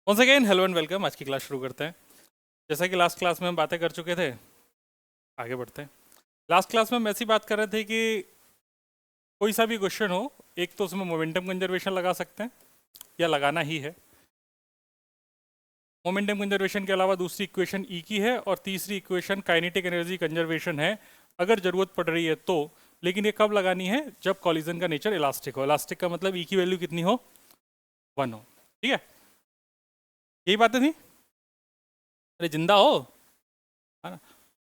Once again hello and welcome. आज की class शुरू करते हैं। जैसा कि लास्ट क्लास में हम बातें कर चुके थे, आगे बढ़ते हैं। लास्ट क्लास में हम ऐसी बात कर रहे थे कि कोई सा भी क्वेश्चन हो, एक तो उसमें मोमेंटम कंजर्वेशन लगा सकते हैं या लगाना ही है। मोमेंटम कंजर्वेशन के अलावा दूसरी इक्वेशन ई की है और तीसरी इक्वेशन काइनेटिक एनर्जी कंजर्वेशन है, अगर ज़रूरत पड़ रही है तो। लेकिन ये कब लगानी है? जब कॉलिजन का नेचर इलास्टिक हो। इलास्टिक का मतलब ई की वैल्यू कितनी हो? 1 हो। ठीक है, यही बातें थी। अरे जिंदा हो, है ना।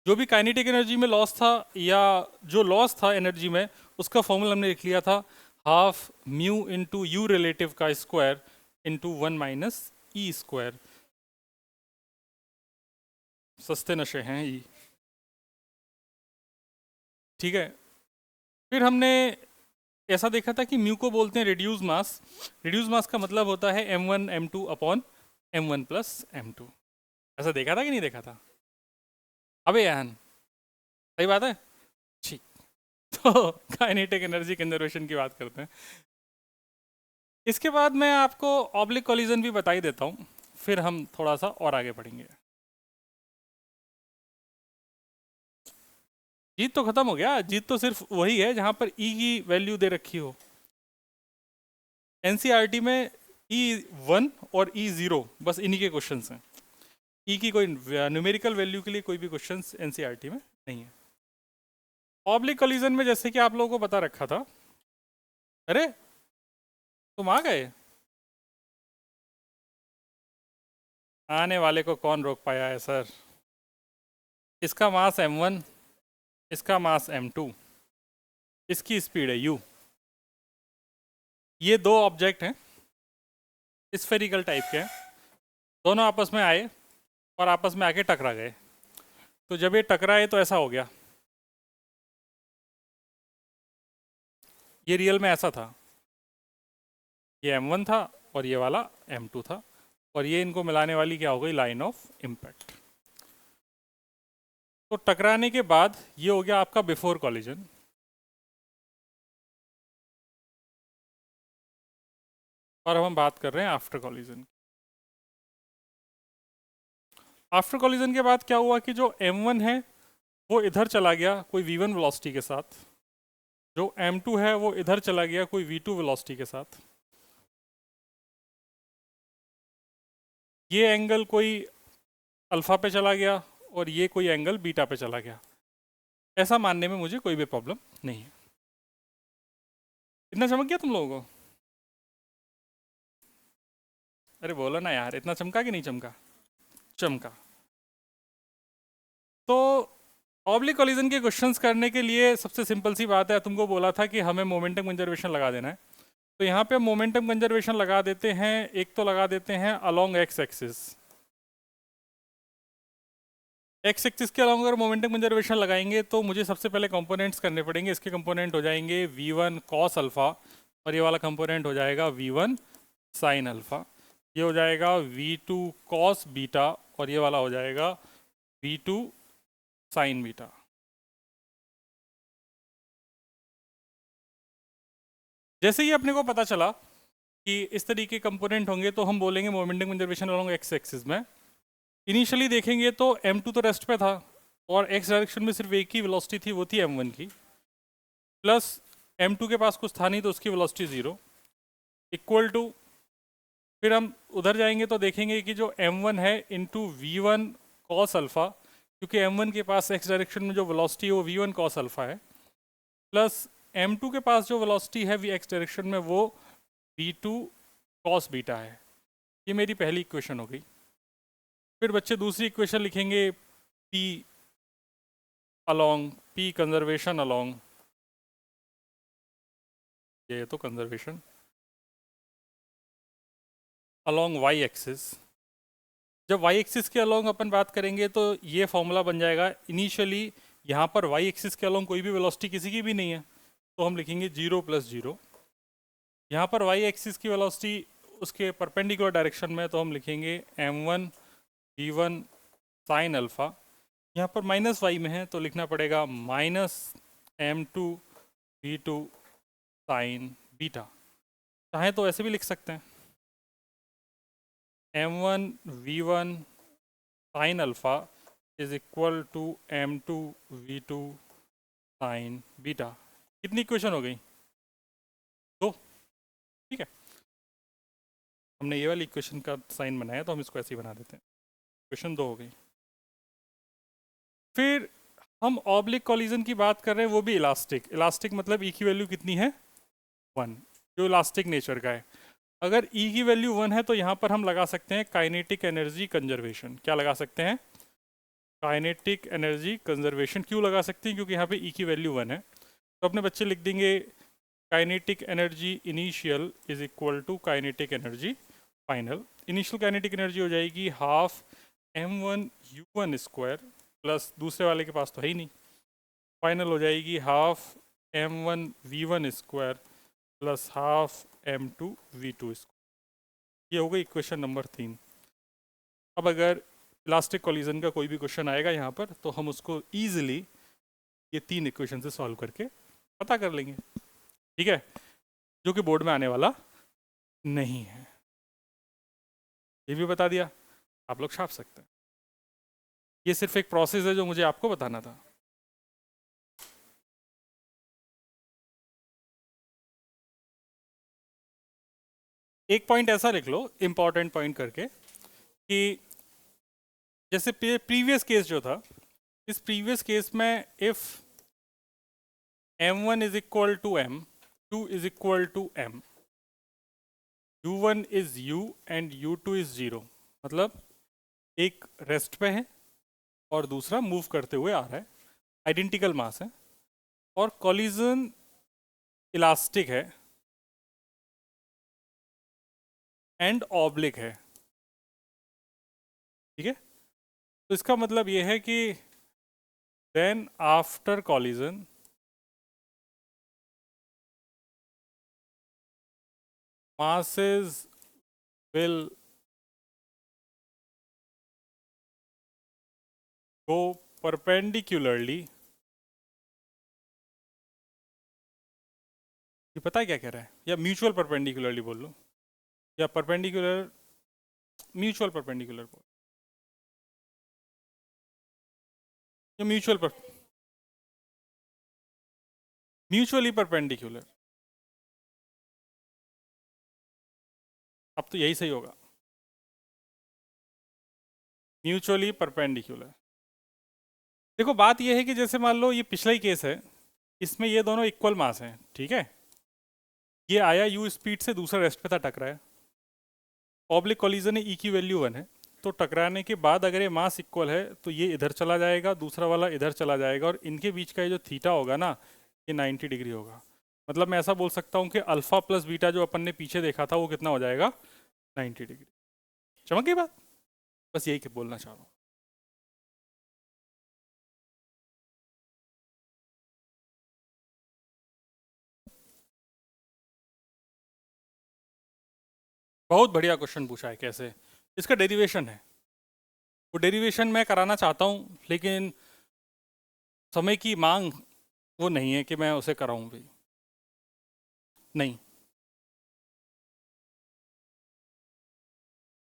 जो भी काइनेटिक एनर्जी में लॉस था या जो लॉस था एनर्जी में, उसका फॉर्मूला हमने लिख लिया था, half mu into you relative का स्क्वायर इंटू 1 - ई स्क्वायर। सस्ते नशे हैं ई। ठीक है, फिर हमने ऐसा देखा था कि म्यू को बोलते हैं रिड्यूस मास। रिड्यूस मास का मतलब होता है m1 m2 upon m1 + m2। ऐसा देखा था कि नहीं देखा था? अबे यार, सही बात है। ठीक, तो काइनेटिक एनर्जी कंजर्वेशन की बात करते हैं। इसके बाद मैं आपको ऑब्लिक कॉलिजन भी बता ही देता हूँ, फिर हम थोड़ा सा और आगे बढ़ेंगे। जीत तो खत्म हो गया, जीत तो सिर्फ वही है जहां पर ई की वैल्यू दे रखी हो। एनसीईआरटी में E1 और E0 बस इन्हीं के क्वेश्चंस हैं। ई की कोई न्यूमेरिकल वैल्यू के लिए कोई भी क्वेश्चंस एनसीईआरटी में नहीं है। ऑब्लिक कॉलिजन में जैसे कि आप लोगों को बता रखा था। अरे तुम आ गए, आने वाले को कौन रोक पाया है सर। इसका मास m1, इसका मास m2, इसकी स्पीड है u। ये दो ऑब्जेक्ट हैं, स्फेरिकल टाइप के हैं। दोनों आपस में आए और आपस में आके टकरा गए। तो जब ये टकराए तो ऐसा हो गया, ये रियल में ऐसा था। ये m1 था और ये वाला m2 था, और ये इनको मिलाने वाली क्या हो गई? Line of impact. तो टकराने के बाद ये हो गया आपका बिफोर कॉलिजन। और अब हम बात कर रहे हैं आफ्टर कॉलिजन। आफ्टर कॉलिजन के बाद क्या हुआ कि जो m1 है वो इधर चला गया कोई v1 वेलोसिटी के साथ, जो m2 है वो इधर चला गया कोई v2 वेलोसिटी के साथ। ये एंगल कोई अल्फा पे चला गया और ये कोई एंगल बीटा पे चला गया। ऐसा मानने में मुझे कोई भी प्रॉब्लम नहीं है। इतना चमक गया तुम लोगों को? अरे बोलो ना यार, इतना चमका कि नहीं चमका? चमका। तो ऑब्लिक कॉलिजन के क्वेश्चंस करने के लिए सबसे सिंपल सी बात है, तुमको बोला था कि हमें मोमेंटम कंजर्वेशन लगा देना है। तो यहाँ पे मोमेंटम कंजर्वेशन लगा देते हैं। एक तो लगा देते हैं along x axis. X axis के अलोंग अगर मोमेंटम कंजर्वेशन लगाएंगे तो मुझे सबसे पहले कंपोनेंट्स करने पड़ेंगे। इसके कंपोनेंट हो जाएंगे v1 कॉस अल्फा, और ये वाला कंपोनेंट हो जाएगा v1 साइन अल्फा। ये हो जाएगा v2 कॉस बीटा, और ये वाला हो जाएगा v2 साइन बीटा। जैसे ही अपने को पता चला कि इस तरीके कंपोनेंट होंगे तो हम बोलेंगे momentum conservation along x axis में। इनिशियली देखेंगे तो m2 तो रेस्ट पे था, और x डायरेक्शन में सिर्फ एक ही वेलोसिटी थी, वो थी m1 की, प्लस m2 के पास कुछ था नहीं तो उसकी वेलोसिटी 0 इक्वल टू। फिर हम उधर जाएंगे तो देखेंगे कि जो m1 है इंटू v1 कॉस अल्फा, क्योंकि m1 के पास x डायरेक्शन में जो वेलोसिटी है वो v1 कॉस अल्फा है, प्लस m2 के पास जो वेलोसिटी है v x डायरेक्शन में वो v2 कॉस बीटा है। ये मेरी पहली इक्वेशन हो गई। फिर बच्चे दूसरी इक्वेशन लिखेंगे p along, p conservation along, ये तो कंजर्वेशन अलोंग y एक्सिस। जब y एक्सिस के अलोंग अपन बात करेंगे तो ये फॉर्मूला बन जाएगा। इनिशियली यहाँ पर y एक्सिस के अलोंग कोई भी वेलोसिटी किसी की भी नहीं है, तो हम लिखेंगे 0 + 0। यहाँ पर y एक्सिस की वेलोसिटी उसके परपेंडिकुलर डायरेक्शन में, तो हम लिखेंगे m1 v1 साइन अल्फा। यहाँ पर माइनस y में है तो लिखना पड़ेगा -m2 v2 साइन बीटा। चाहे तो ऐसे भी लिख सकते हैं। m1 v1 sin alpha is equal to m2 v2 sin beta. कितनी इक्वेशन हो गई? दो। ठीक है, हमने ये वाली इक्वेशन का साइन बनाया तो हम इसको ऐसे ही बना देते हैं। इक्वेशन दो हो गई। फिर हम ऑब्लिक कॉलिजन की बात कर रहे हैं, वो भी इलास्टिक। इलास्टिक मतलब ई की वैल्यू कितनी है? 1, जो इलास्टिक नेचर का है। अगर ई की वैल्यू 1 है तो यहाँ पर हम लगा सकते हैं काइनेटिक एनर्जी कंजर्वेशन। क्या लगा सकते हैं? Kinetic energy conservation. क्यों लगा सकते हैं? क्योंकि यहाँ पे ई की वैल्यू 1 है। तो अपने बच्चे लिख देंगे kinetic energy initial is equal to kinetic energy final. Initial kinetic energy हो जाएगी हाफ m1u1 स्क्वायर प्लस दूसरे वाले के पास तो है ही नहीं, फाइनल हो जाएगी half m1v1 square plus half m2v2 square. ये हो गई इक्वेशन नंबर 3। अब अगर इलास्टिक कॉलिजन का कोई भी क्वेश्चन आएगा यहाँ पर तो हम उसको ईजिली ये 3 इक्वेशन से सॉल्व करके पता कर लेंगे। ठीक है, जो कि बोर्ड में आने वाला नहीं है। ये भी बता दिया, आप लोग छाप सकते हैं। ये सिर्फ एक प्रोसेस है जो मुझे आपको बताना था। एक पॉइंट ऐसा लिख लो इंपॉर्टेंट पॉइंट करके कि जैसे प्रीवियस केस जो था, इस प्रीवियस केस में if m1 is equal to m2 is equal to m, u1 is u and u2 is 0, मतलब एक रेस्ट पे है और दूसरा मूव करते हुए आ रहा है, आइडेंटिकल मास है और कॉलिजन इलास्टिक है एंड ऑब्लिक है। ठीक है, तो इसका मतलब ये है कि then after collision masses will go perpendicularly। ये पता है क्या कह रहा है? या म्यूचुअल परपेंडिकुलरली बोल लो, या परपेंडिकुलर म्यूचुअल परपेंडिकुलर बोल, या म्यूचुअली परपेंडिकुलर। अब तो यही सही होगा, म्यूचुअली परपेंडिकुलर। देखो बात यह है कि जैसे मान लो ये पिछला ही केस है, इसमें ये दोनों इक्वल मास हैं। ठीक है, ये आया u स्पीड से, दूसरा रेस्ट पे था, टकराया। ऑब्लिक कॉलिजन है, ई की वैल्यू 1 है, तो टकराने के बाद अगर ये मास इक्वल है तो ये इधर चला जाएगा, दूसरा वाला इधर चला जाएगा, और इनके बीच का ये जो थीटा होगा ना, ये 90 डिग्री होगा। मतलब मैं ऐसा बोल सकता हूँ कि अल्फा प्लस बीटा जो अपन ने पीछे देखा था वो कितना हो जाएगा? 90 डिग्री। चमक गई बात? बस यही बोलना चाह रहा हूँ। बहुत बढ़िया क्वेश्चन पूछा है। कैसे? इसका डेरिवेशन है, वो डेरिवेशन मैं कराना चाहता हूँ लेकिन समय की मांग वो नहीं है कि मैं उसे कराऊं भी। नहीं,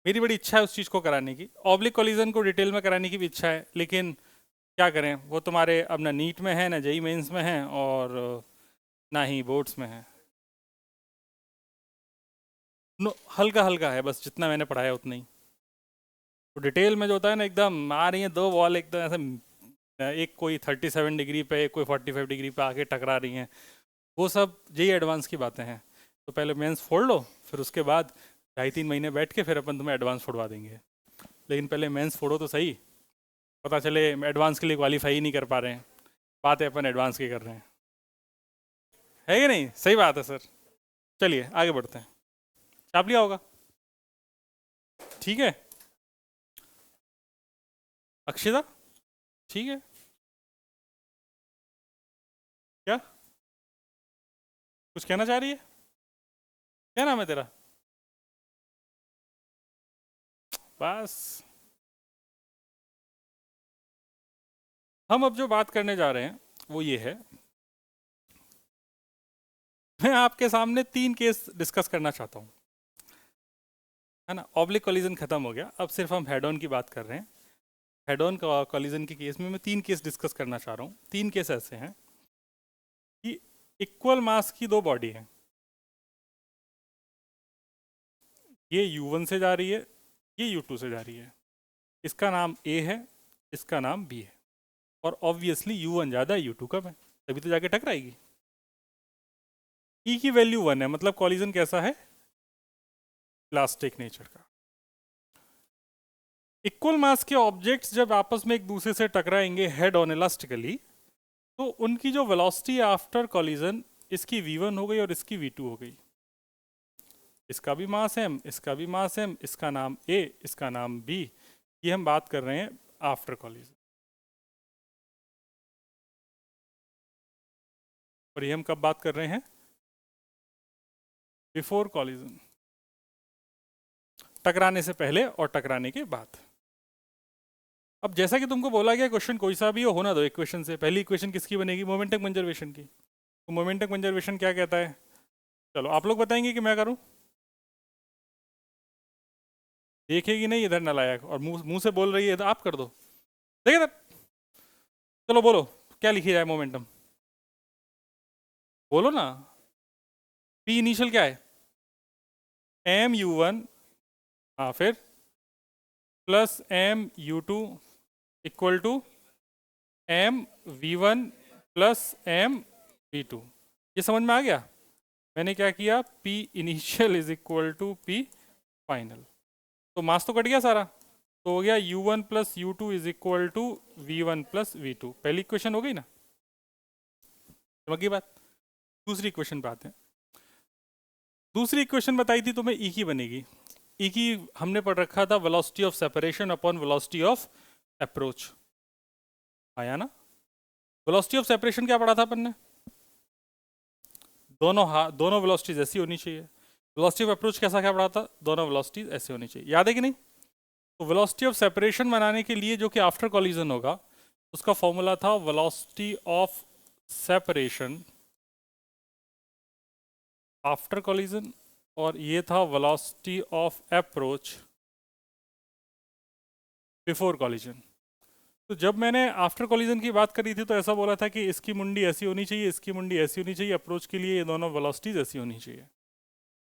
मेरी बड़ी इच्छा है उस चीज़ को कराने की, ऑब्लिक कॉलिजन को डिटेल में कराने की भी इच्छा है, लेकिन क्या करें, वो तुम्हारे अब ना नीट में है, ना जेई मेंस में है, और ना ही बोर्ड्स में है। नो, हल्का हल्का है, बस जितना मैंने पढ़ाया उतना ही। तो डिटेल में जो होता है ना, एकदम आ रही है दो वॉल एकदम ऐसे, एक कोई 37 डिग्री पे, एक कोई 45 डिग्री पे आके टकरा रही हैं, वो सब जेई एडवांस की बातें हैं। तो पहले मेंस फोड़ लो, फिर उसके बाद 2.5-3 महीने बैठ के फिर अपन तुम्हें एडवांस फोड़वा देंगे। लेकिन पहले मेंस फोड़ो तो सही, पता चले एडवांस के लिए क्वालिफाई ही नहीं कर पा रहे हैं, बातें अपन एडवांस की कर रहे हैं। है कि नहीं? सही बात है सर। चलिए आगे बढ़ते हैं। छाप लिया होगा? ठीक है, अक्षिता ठीक है। क्या कुछ कहना चाह रही है? क्या नाम है तेरा? बस, हम अब जो बात करने जा रहे हैं वो ये है, मैं आपके सामने 3 केस डिस्कस करना चाहता हूँ, है ना। ऑब्लिक कॉलिजन खत्म हो गया, अब सिर्फ हम हेड ऑन की बात कर रहे हैं। हेड ऑन कॉलिजन के केस में मैं 3 केस डिस्कस करना चाह रहा हूँ। 3 केस ऐसे हैं कि इक्वल मास की 2 बॉडी हैं, ये U1 से जा रही है, ये U2 से जा रही है। इसका नाम A है, इसका नाम B है, और ऑब्वियसली U1 ज़्यादा है, U2 कम है, तभी तो जाके टकराएगी। E की वैल्यू 1 है, मतलब कॉलिजन कैसा है, इलास्टिक नेचर का। इक्वल मास के ऑब्जेक्ट्स जब आपस में एक दूसरे से टकराएंगे हेड ऑन इलास्टिकली, तो उनकी जो वेलोसिटी आफ्टर कॉलिजन, इसकी v1 हो गई और इसकी v2 हो गई। इसका भी मास m, इसका भी मास m, इसका नाम a, इसका नाम b। ये हम बात कर रहे हैं आफ्टर कॉलिजन, और ये हम कब बात कर रहे हैं, बिफोर कॉलिजन, टकराने से पहले और टकराने के बाद। अब जैसा कि तुमको बोला गया क्वेश्चन कोई सा भी हो, होना दो इक्वेशन से। पहली इक्वेशन किसकी बनेगी, मोमेंटम कंजर्वेशन की। तो मोमेंटम कंजर्वेशन क्या कहता है, चलो आप लोग बताएंगे कि मैं करूं, देखेगी नहीं इधर नालायक, और मुंह से बोल रही है तो आप कर दो, देखिए तब। चलो बोलो क्या लिखी जाए मोमेंटम, बोलो ना। पी इनिशियल क्या है, mu1, हाँ फिर plus mu2 equal to mv1 plus mv2। ये समझ में आ गया। मैंने क्या किया, P initial is equal to P final, तो मास तो कट गया सारा, तो हो गया u1 plus u2 is equal to v1 plus v2। पहली इक्वेशन हो गई ना, समझ गई बात। दूसरी इक्वेशन पे आते हैं। दूसरी इक्वेशन बताई थी तुम्हें, E की बनेगी। E की हमने पढ़ रखा था velocity of separation upon velocity of approach, आया ना। वेलोसिटी ऑफ सेपरेशन क्या पढ़ा था अपन ने, दोनों वेलोसिटीज ऐसी होनी चाहिए। वेलोसिटी ऑफ अप्रोच कैसा क्या पढ़ा था, दोनों वेलोसिटीज ऐसे होनी चाहिए, याद है कि नहीं। तो वेलोसिटी ऑफ सेपरेशन बनाने के लिए जो कि आफ्टर कॉलिजन होगा, उसका फॉर्मूला था velocity of separation after collision, और ये था velocity of approach before collision. तो जब मैंने आफ्टर कॉलिजन की बात करी थी तो ऐसा बोला था कि इसकी मुंडी ऐसी होनी चाहिए, इसकी मुंडी ऐसी होनी चाहिए, अप्रोच के लिए ये दोनों वेलोसिटीज ऐसी होनी चाहिए।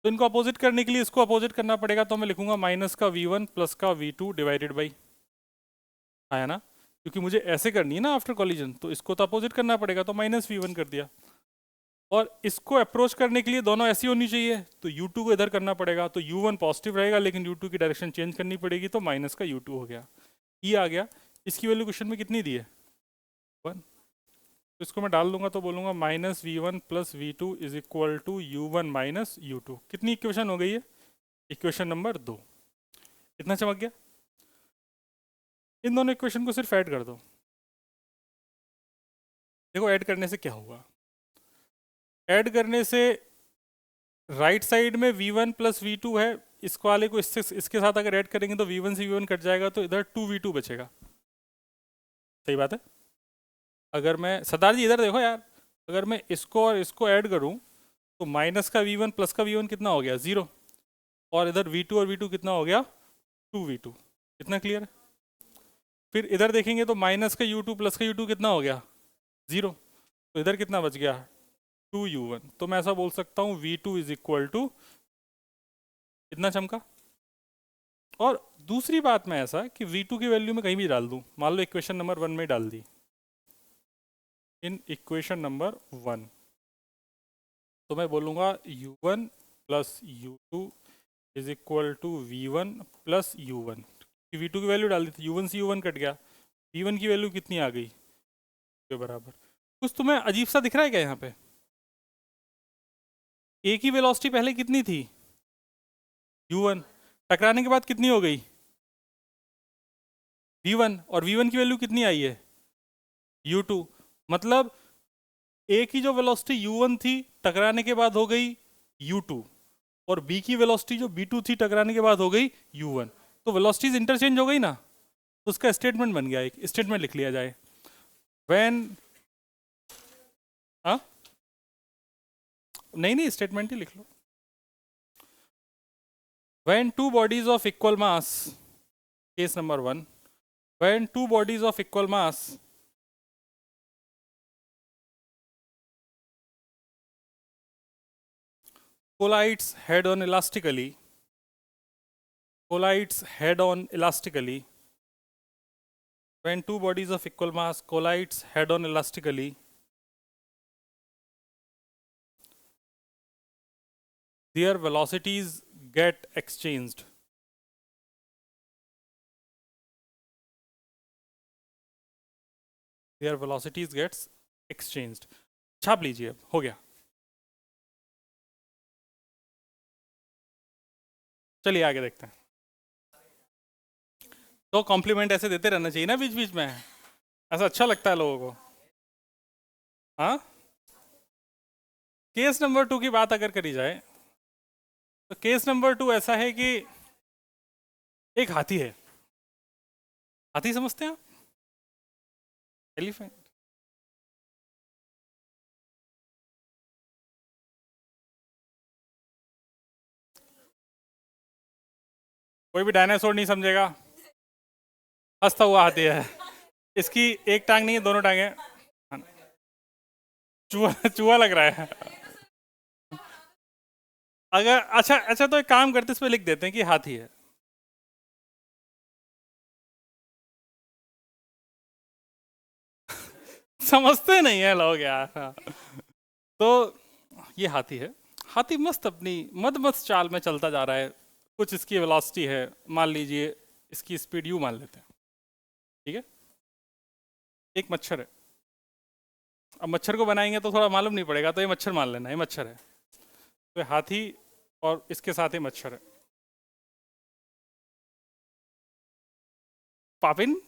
तो इनको अपोजिट करने के लिए इसको अपोजिट करना पड़ेगा, तो मैं लिखूंगा माइनस का v1 प्लस का v2 डिवाइडेड बाई, आया ना। क्योंकि मुझे ऐसे करनी है ना आफ्टर कॉलिजन, तो इसको तो अपोजिट करना पड़ेगा, तो माइनस v1 कर दिया। और इसको अप्रोच करने के लिए दोनों ऐसी होनी चाहिए, तो u2 को इधर करना पड़ेगा, तो u1 पॉजिटिव रहेगा लेकिन u2 की डायरेक्शन चेंज करनी पड़ेगी, तो माइनस का u2 हो गया। ये आ गया। इसकी वैल्यू क्वेश्चन में कितनी दी है, 1। तो इसको मैं डाल दूंगा, तो बोलूंगा minus v1 plus v2 is equal to u1 minus u2। कितनी इक्वेशन हो गई है, इक्वेशन नंबर 2। इतना चमक गया। इन दोनों इक्वेशन को सिर्फ ऐड कर दो, देखो ऐड करने से क्या होगा। ऐड करने से राइट साइड में v1 प्लस v2 है, इसको वाले को इसके साथ अगर ऐड करेंगे तो v1 से v1 कट जाएगा, तो इधर 2v2 बचेगा। सही बात है। अगर मैं, सरदार जी इधर देखो यार, अगर मैं इसको और इसको ऐड करूं, तो माइनस का v1 प्लस का v1 कितना हो गया, 0, और इधर v2 और v2 कितना हो गया, 2v2। इतना क्लियर है। फिर इधर देखेंगे तो माइनस का u2 प्लस का u2 कितना हो गया, 0, तो इधर कितना बच गया, 2u1। तो मैं ऐसा बोल सकता हूँ v2 इज इक्वल टू, इतना चमका। और दूसरी बात में ऐसा कि v2 की वैल्यू में कहीं भी डाल दूं, मान लो इक्वेशन नंबर 1 में डाल दी, इन इक्वेशन नंबर 1, तो मैं बोलूँगा u1 plus u2 is equal to v1 plus u1। v2 की वैल्यू डाल दी थी, u1 से u1 कट गया, v1 की वैल्यू कितनी आ गई, के बराबर। कुछ तुम्हें अजीब सा दिख रहा है क्या यहाँ पे, a की वेलोसिटी पहले कितनी थी, u1, टकराने के बाद कितनी हो गई, v1, और v1 की वैल्यू कितनी आई है, u2। मतलब a की जो वेलोसिटी u1 थी टकराने के बाद हो गई u2, और b की वेलोसिटी जो b2 थी टकराने के बाद हो गई u1। तो वेलोसिटीज इंटरचेंज हो गई ना, तो उसका स्टेटमेंट बन गया, एक स्टेटमेंट लिख लिया जाए, व्हेन, हाँ नहीं स्टेटमेंट ही लिख लो। When two bodies of equal mass, case number 1, when two bodies of equal mass collides head-on elastically, when two bodies of equal mass collides head-on elastically, their velocities get exchanged. Their velocities gets exchanged. छाप लीजिए, अब हो गया. चलिए आगे देखते हैं. तो कॉम्प्लीमेंट ऐसे देते रहना चाहिए ना बीच बीच में, ऐसा अच्छा लगता है लोगों को. हाँ, केस नंबर 2 की बात अगर करी जाए तो केस नंबर 2 ऐसा है कि एक हाथी है. हाथी समझते हैं आप? एलिफेंट. कोई भी डायनासोर नहीं समझेगा. हंसता हुआ हाथी है. इसकी एक टांग नहीं है, दोनों टांगे. चूहा चूहा लग रहा है. अगर अच्छा अच्छा तो एक काम करते इस पे लिख देते हैं कि हाथी है. समझते नहीं है लोग यार. तो ये हाथी है. हाथी मस्त अपनी मद मस्त चाल में चलता जा रहा है. कुछ इसकी वेलोसिटी है, मान लीजिए इसकी स्पीड यू मान लेते हैं. ठीक है. एक मच्छर है. अब मच्छर को बनाएंगे तो थोड़ा मालूम नहीं पड़ेगा, तो ये मच्छर मान लेना, ये मच्छर है. तो ये हाथी और इसके साथ ही मच्छर है. पापिन,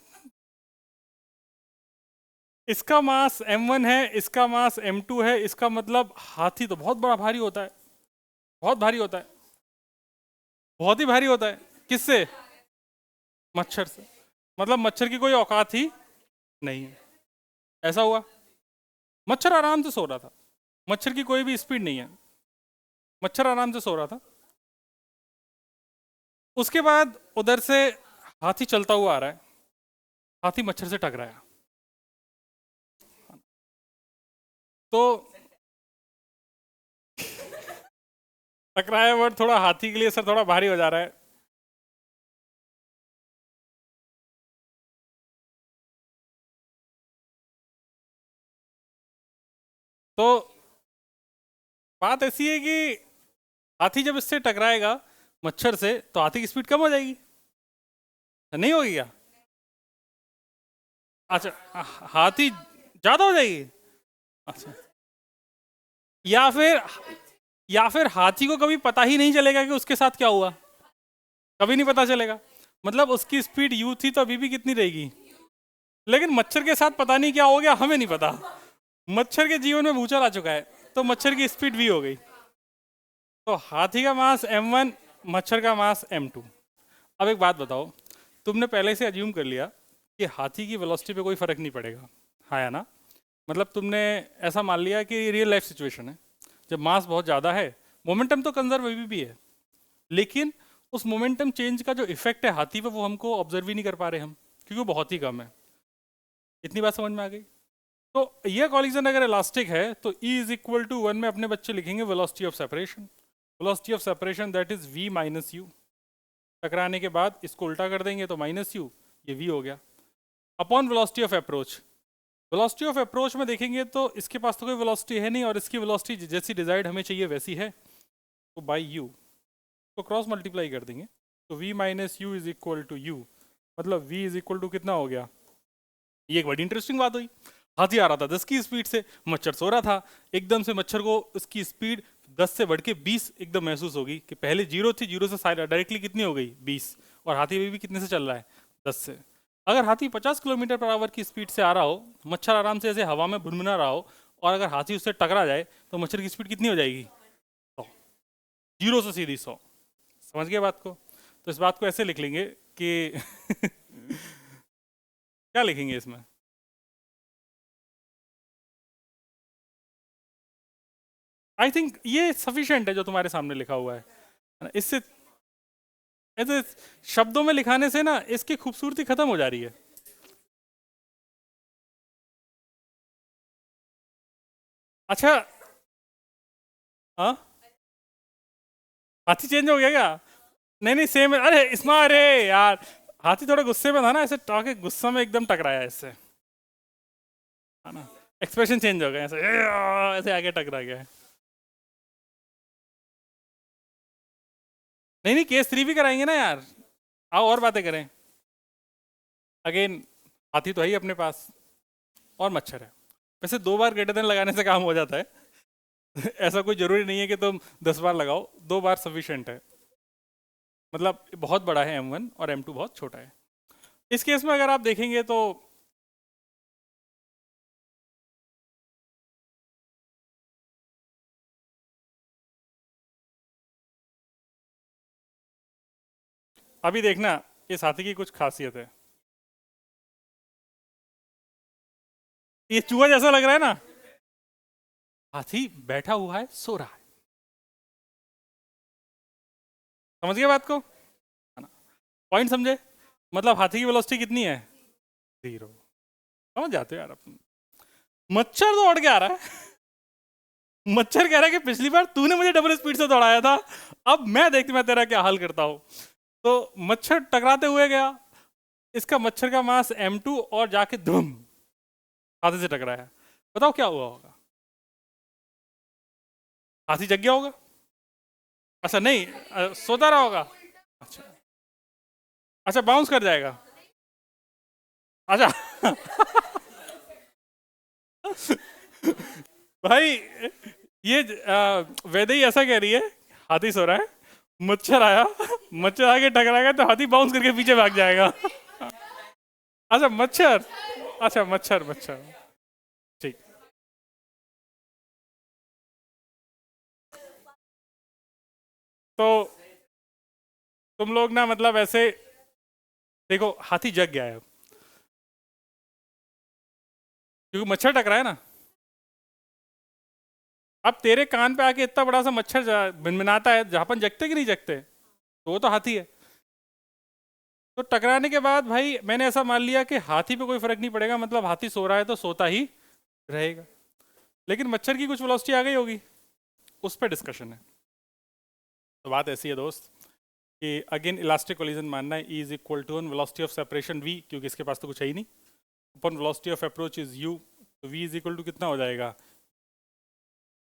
इसका मास m1 है, इसका मास m2 है. इसका मतलब हाथी तो बहुत बड़ा भारी होता है. बहुत भारी होता है. बहुत ही भारी होता है. किससे? मच्छर से. मतलब मच्छर की कोई औकात ही नहीं है. ऐसा हुआ. मच्छर आराम से सो रहा था. मच्छर की कोई भी स्पीड नहीं है. मच्छर आराम से सो रहा था. उसके बाद उधर से हाथी चलता हुआ आ रहा है. हाथी मच्छर से टकराया. तो टकराया वर्ड थोड़ा हाथी के लिए सर थोड़ा भारी हो जा रहा है. तो बात ऐसी है कि हाथी जब इससे टकराएगा मच्छर से तो हाथी की स्पीड कम हो जाएगी. नहीं होगी क्या? अच्छा, हाथी ज्यादा हो जाएगी. अच्छा, या फिर हाथी को कभी पता ही नहीं चलेगा कि उसके साथ क्या हुआ. कभी नहीं पता चलेगा. मतलब उसकी स्पीड यू थी तो अभी भी कितनी रहेगी. लेकिन मच्छर के साथ पता नहीं क्या हो गया, हमें नहीं पता. मच्छर के जीवन में भूचाल आ चुका है तो मच्छर की स्पीड वी हो गई. तो हाथी का मास m1, मच्छर का मास m2. अब एक बात बताओ, तुमने पहले से अज्यूम कर लिया कि हाथी की वेलोसिटी पे कोई फर्क नहीं पड़ेगा. हाँ या ना? मतलब तुमने ऐसा मान लिया कि रियल लाइफ सिचुएशन है. जब मास बहुत ज़्यादा है, मोमेंटम तो कंजर्व अभी भी है, लेकिन उस मोमेंटम चेंज का जो इफेक्ट है हाथी पे वो हमको ऑब्जर्व ही नहीं कर पा रहे हम, क्योंकि वो बहुत ही कम है. इतनी बात समझ में आ गई? तो ये कॉलिजन अगर इलास्टिक है तो E इज इक्वल टू 1 में अपने बच्चे लिखेंगे velocity of separation. Velocity of separation that is v minus you. टकराने के बाद इसको उल्टा कर देंगे तो माइनस यू, ये v हो गया, upon velocity of approach. Velocity of approach में देखेंगे तो इसके पास तो कोई वेलोसिटी है नहीं, और इसकी वेलोसिटी जैसी डिजायर्ड हमें चाहिए वैसी है, तो बाई यू तो क्रॉस मल्टीप्लाई कर देंगे. तो v minus u is equal to u. मतलब v इज इक्वल टू कितना हो गया. ये एक बड़ी इंटरेस्टिंग बात हुई. हाथी आ रहा था 10 की स्पीड से, मच्छर सो रहा था. एकदम से मच्छर को उसकी स्पीड 10 से बढ़ के 20 एकदम महसूस होगी कि पहले 0 थी, 0 से डायरेक्टली कितनी हो गई 20. और हाथी अभी भी कितने से चल रहा है 10 से. अगर हाथी 50 किलोमीटर पर आवर की स्पीड से आ रहा हो, मच्छर आराम से ऐसे हवा में भुनभुना रहा हो, और अगर हाथी उससे टकरा जाए तो मच्छर की स्पीड कितनी हो जाएगी 100. 0 से सीधी 100. समझ गए बात को? तो इस बात को ऐसे लिख लेंगे कि क्या लिखेंगे इसमें. आई थिंक ये सफिशिएंट है जो तुम्हारे सामने लिखा हुआ है. इससे ऐसे शब्दों में लिखाने से ना इसकी खूबसूरती खत्म हो जा रही है। अच्छा। हाँ, हाथी चेंज हो गया क्या? नहीं नहीं, सेम है। अरे इसमें, अरे यार, हाथी थोड़ा गुस्से में था ना, ऐसे टाके गुस्सा में एकदम टकराया इससे, है ना। एक्सप्रेशन चेंज हो गया, ऐसे ऐसे आगे टकरा गया। नहीं नहीं, केस 3 भी कराएंगे ना यार। आओ और बातें करें। अगेन, हाथी तो है ही अपने पास, और मच्छर है। वैसे 2 बार ग्रेटर देन लगाने से काम हो जाता है। ऐसा कोई जरूरी नहीं है कि तुम 10 बार लगाओ, 2 बार सफिशियंट है। मतलब बहुत बड़ा है M1 और M2 बहुत छोटा है। इस केस में अगर आप देखेंगे तो अभी देखना, इस हाथी की कुछ खासियत है। ये चूहा जैसा लग रहा है ना, हाथी बैठा हुआ है, सो रहा है। समझ गए बात को, है ना? पॉइंट समझे? मतलब हाथी की वेलोसिटी कितनी है? 0। समझ जाते हो यार अपन। मच्छर तो उड़ के आ रहा है। मच्छर कह रहा है कि पिछली बार तूने मुझे डबल स्पीड से दौड़ाया था, अब मैं देखती मैं तेरा क्या हाल करता हूं। तो मच्छर टकराते हुए गया, इसका मच्छर का मास M2, और जाके धुम हाथी से टकराया। बताओ क्या हुआ होगा? हाथी जग गया होगा। अच्छा नहीं, सोता रहा होगा। अच्छा। अच्छा, बाउंस कर जाएगा। अच्छा। भाई, ये वैदे ही ऐसा कह रही है, हाथी सो रहा है, मच्छर आया, मच्छर आके टकराएगा तो हाथी बाउंस करके पीछे भाग जाएगा। अच्छा मच्छर, अच्छा मच्छर मच्छर, ठीक। तो तुम लोग ना, मतलब ऐसे देखो, हाथी जग गया है क्योंकि मच्छर टकरा है ना। अब तेरे कान पे आके इतना बड़ा सा मच्छर भिनभिनाता है, जहां अपन जगते कि नहीं जगते, तो वो तो हाथी है। तो टकराने के बाद भाई मैंने ऐसा मान लिया कि हाथी पे कोई फर्क नहीं पड़ेगा, मतलब हाथी सो रहा है तो सोता ही रहेगा। लेकिन मच्छर की कुछ वेलोसिटी आ गई होगी, उस पर डिस्कशन है। तो बात ऐसी है दोस्त, कि अगेन इलास्टिक कोलिजन मानना है, E is equal to velocity of separation V, क्योंकि इसके पास तो कुछ है ही नहीं, अपन velocity of approach is U, तो V इज इक्वल टू कितना हो जाएगा?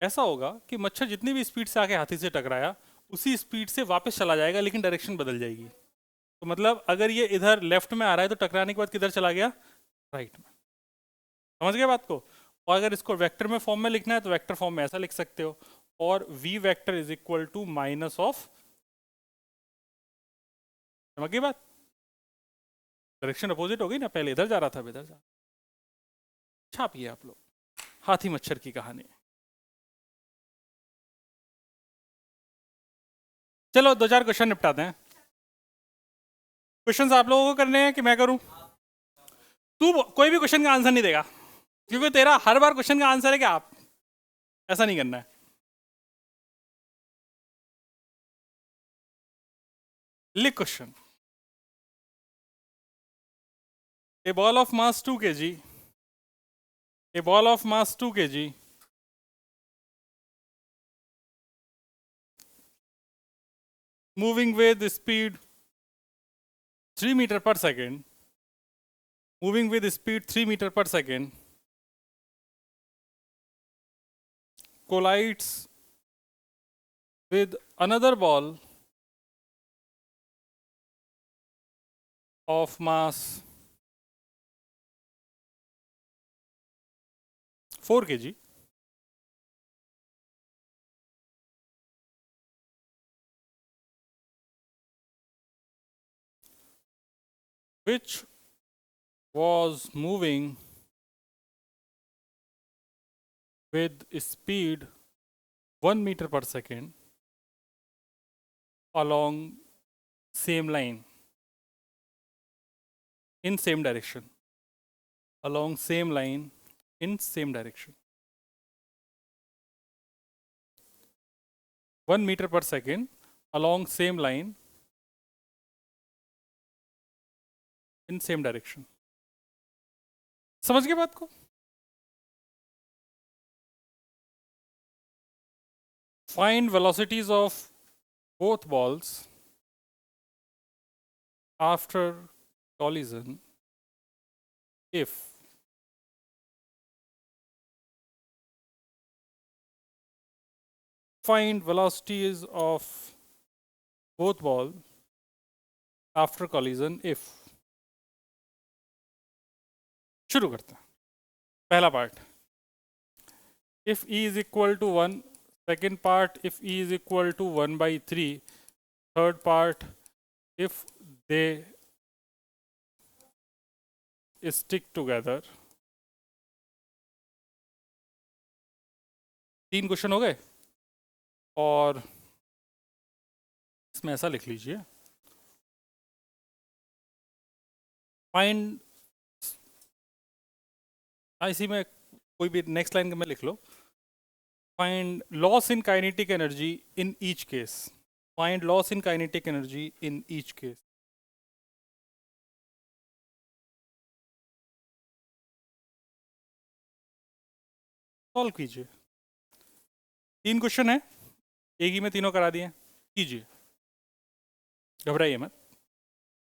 ऐसा होगा कि मच्छर जितनी भी स्पीड से आके हाथी से टकराया, उसी स्पीड से वापस चला जाएगा, लेकिन डायरेक्शन बदल जाएगी। तो मतलब अगर ये इधर लेफ्ट में आ रहा है, तो टकराने के बाद किधर चला गया? राइट में। समझ गए बात को? और अगर इसको वेक्टर में फॉर्म में लिखना है, तो वेक्टर फॉर्म में ऐसा लिख सकते हो, और V vector is equal to minus of, समझ गई बात? डायरेक्शन अपोजिट हो गई ना, पहले इधर जा रहा था, अब इधर जा। छापिए आप लोग हाथी मच्छर की कहानी। चलो 2-4 क्वेश्चन निपटाते हैं। क्वेश्चंस आप लोगों को करने हैं कि मैं करूं? तू कोई भी क्वेश्चन का आंसर नहीं देगा, क्योंकि तेरा हर बार क्वेश्चन का आंसर है कि आप, ऐसा नहीं करना है। लिख question. A ball of mass 2 kg, a ball of mass 2 kg moving with speed 3 meter per second, moving with speed 3 meter per second, collides with another ball of mass 4 kg, which was moving with speed 1 meter per second along same line, in same direction, along same line, in same direction, 1 meter per second along same line in same direction. समझ गए बात को? Find velocities of both balls after collision if find velocities of both balls after collision if। शुरू करते हैं। पहला part, if E is equal to 1, second part if E is equal to 1/3, third part if they stick together। 3 question हो गए। और इसमें ऐसा लिख लीजिए, फाइंड, इसी में कोई भी नेक्स्ट लाइन में लिख लो, find loss in kinetic energy in each case. Find loss in kinetic energy in each case. Solve कीजिए। 3 क्वेश्चन है, एक ही में तीनों करा दिए, कीजिए, घबराइए मत।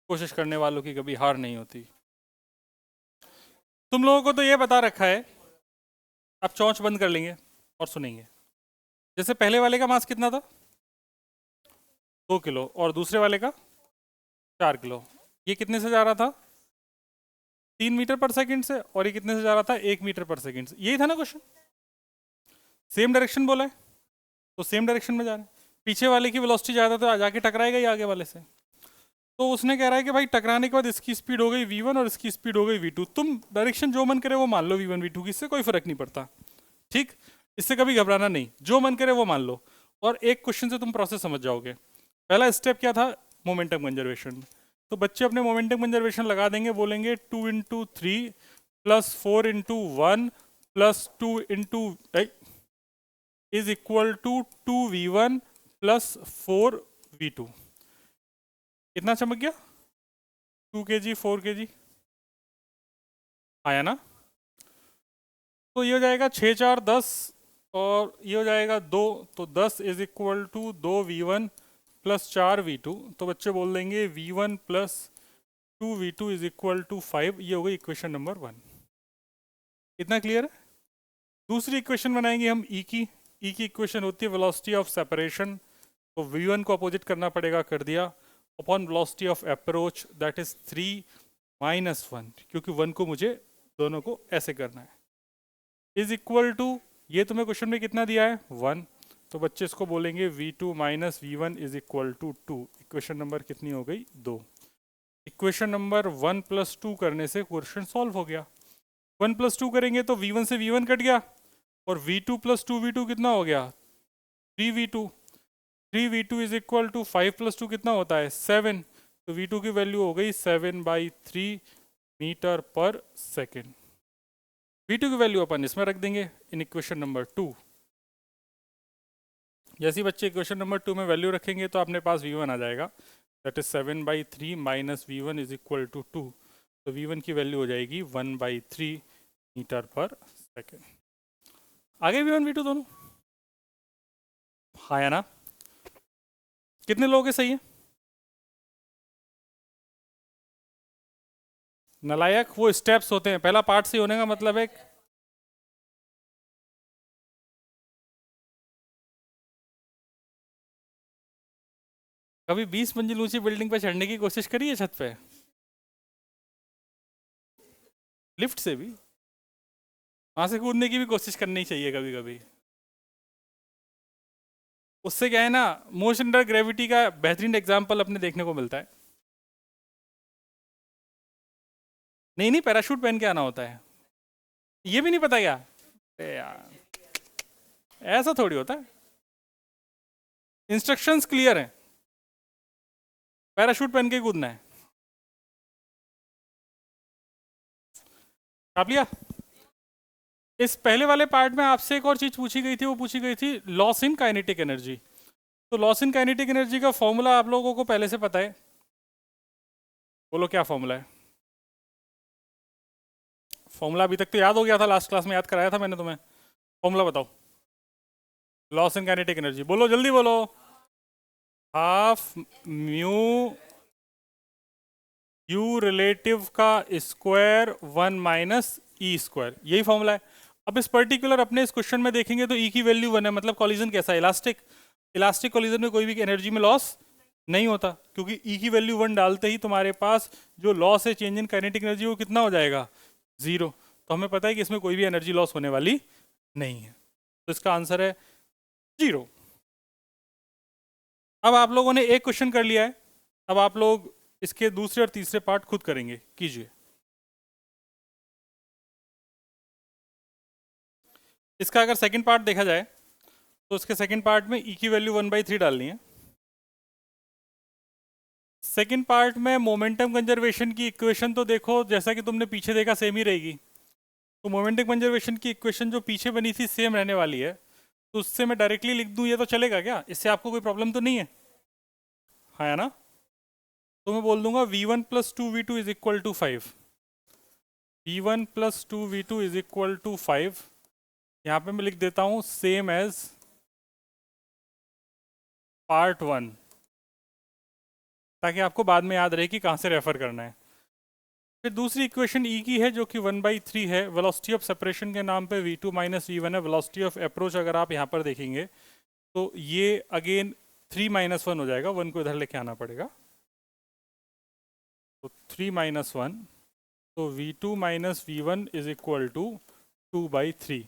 कोशिश करने वालों की कभी हार नहीं होती। तुम लोगों को तो ये बता रखा है, अब चौंच बंद कर लेंगे और सुनेंगे। जैसे पहले वाले का मास कितना था? 2 किलो, और दूसरे वाले का 4 किलो। ये कितने से जा रहा था? 3 मीटर पर सेकंड से, और ये कितने से जा रहा था? 1 मीटर पर सेकंड से। यही था ना क्वेश्चन? सेम डायरेक्शन बोला है तो सेम डायरेक्शन में जा रहे हैं। पीछे वाले की वेलोसिटी ज़्यादा तो जाके टकराएगा ही आगे वाले से। तो उसने कह रहा है कि भाई टकराने के बाद इसकी स्पीड हो गई v1 और इसकी स्पीड हो गई v2। तुम डायरेक्शन जो मन करे वो मान लो, v1 v2 की, इससे कोई फर्क नहीं पड़ता, ठीक? इससे कभी घबराना नहीं, जो मन करे वो मान लो, और एक क्वेश्चन से तुम प्रोसेस समझ जाओगे। पहला स्टेप क्या था? Momentum conservation. तो बच्चे अपने मोमेंटम कंजर्वेशन लगा देंगे, बोलेंगे 2 × 3 + 4 × 1 + 2 × is equal to 2v1 + 4v2। कितना चमक गया? 2 kg 4 kg आया ना? तो ये हो जाएगा 6 4 10, और ये हो जाएगा 2, तो 10 is equal to 2v1 + 4v2। तो बच्चे बोल देंगे v1 + 2v2 is equal to 5। ये हो गई इक्वेशन नंबर 1। इतना क्लियर है? दूसरी इक्वेशन बनाएंगे हम ई की। ई की इक्वेशन होती है वेलोसिटी ऑफ सेपरेशन, तो v1 को अपोजिट करना पड़ेगा, कर दिया, upon velocity of approach that is 3 - 1, क्योंकि 1 को मुझे दोनों को ऐसे करना है, इज इक्वल टू, ये तुम्हें क्वेश्चन में कितना दिया है? 1। तो बच्चे इसको बोलेंगे v2 - v1 is equal to 2। Equation number कितनी हो गई? 2। इक्वेशन नंबर 1 + 2 करने से क्वेश्चन सॉल्व हो गया। 1 + 2 करेंगे तो v1 से v1 कट गया, और v2 + 2v2 कितना हो गया? 3v2। 3v2 is equal to 5 + 2 कितना होता है? 7। तो v2 की वैल्यू हो गई 7/3 मीटर पर सेकेंड। v2 की वैल्यू अपन इसमें रख देंगे इन इक्वेशन नंबर 2। जैसे ही बच्चे इक्वेशन नंबर 2 में वैल्यू रखेंगे तो अपने पास v1 आ जाएगा, that is 7/3 - v1 is equal to 2। तो v1 की वैल्यू हो जाएगी 1/3 मीटर पर सेकेंड। आगे v1 v2 दोनों हाँ या ना? कितने लोगों के सही है? नलायक वो स्टेप्स होते हैं, पहला पार्ट से होने का मतलब है कभी 20 मंजिल ऊंची बिल्डिंग पे चढ़ने की कोशिश करी है छत पे? लिफ्ट से भी? वहां से कूदने की भी कोशिश करनी चाहिए कभी कभी। उससे क्या है ना, मोशन अंडर ग्रेविटी का बेहतरीन एग्जाम्पल अपने देखने को मिलता है। नहीं नहीं, पैराशूट पहन के आना होता है। ये भी नहीं पता क्या? यार ऐसा थोड़ी होता है, इंस्ट्रक्शंस क्लियर हैं, पैराशूट पहन के कूदना है। आप लिया? इस पहले वाले पार्ट में आपसे एक और चीज पूछी गई थी, वो पूछी गई थी लॉस इन काइनेटिक एनर्जी। तो लॉस इन काइनेटिक एनर्जी का फॉर्मूला आप लोगों को पहले से पता है, बोलो क्या फॉर्मूला है? फॉर्मूला अभी तक तो याद हो गया था, लास्ट क्लास में याद कराया था मैंने तुम्हें। फॉर्मूला बताओ, लॉस इन काइनेटिक एनर्जी, बोलो जल्दी बोलो। हाफ म्यू यू रिलेटिव का स्क्वायर 1 माइनस ई स्क्वायर, यही फॉर्मूला है। अब इस पर्टिकुलर अपने इस क्वेश्चन में देखेंगे तो ई की वैल्यू 1 है, मतलब कॉलिजन कैसा है, इलास्टिक। इलास्टिक कॉलिजन में कोई भी एनर्जी में लॉस नहीं होता, क्योंकि ई की वैल्यू 1 डालते ही तुम्हारे पास जो लॉस है चेंज इन काइनेटिक एनर्जी वो कितना हो जाएगा, 0। तो हमें पता है कि इसमें कोई भी एनर्जी लॉस होने वाली नहीं है, तो इसका आंसर है 0। अब आप लोगों ने एक क्वेश्चन कर लिया है, अब आप लोग इसके दूसरे और तीसरे पार्ट खुद करेंगे, कीजिए। इसका अगर सेकंड पार्ट देखा जाए तो उसके सेकंड पार्ट में ई की वैल्यू 1/3 डालनी है। सेकंड पार्ट में मोमेंटम कंजर्वेशन की इक्वेशन तो देखो जैसा कि तुमने पीछे देखा सेम ही रहेगी, तो मोमेंटम कंजर्वेशन की इक्वेशन जो पीछे बनी थी सेम रहने वाली है, तो उससे मैं डायरेक्टली लिख दूं ये तो चलेगा क्या, इससे आपको कोई प्रॉब्लम तो नहीं है, हाँ ना। तो मैं बोल दूंगा v1 plus 2v2 is equal to 5, v1 plus 2v2 is equal to 5। यहाँ पे मैं लिख देता हूँ सेम एज पार्ट 1, ताकि आपको बाद में याद रहे कि कहाँ से रेफर करना है। फिर दूसरी इक्वेशन ई की है जो कि 1/3 है, वेलोसिटी ऑफ सेपरेशन के नाम पे v2 माइनस v1 है, वेलोसिटी ऑफ अप्रोच अगर आप यहाँ पर देखेंगे तो ये अगेन 3 माइनस 1 हो जाएगा, 1 को इधर लेके आना पड़ेगा, तो 3 माइनस 1, तो v2 minus v1 is equal to 2/3।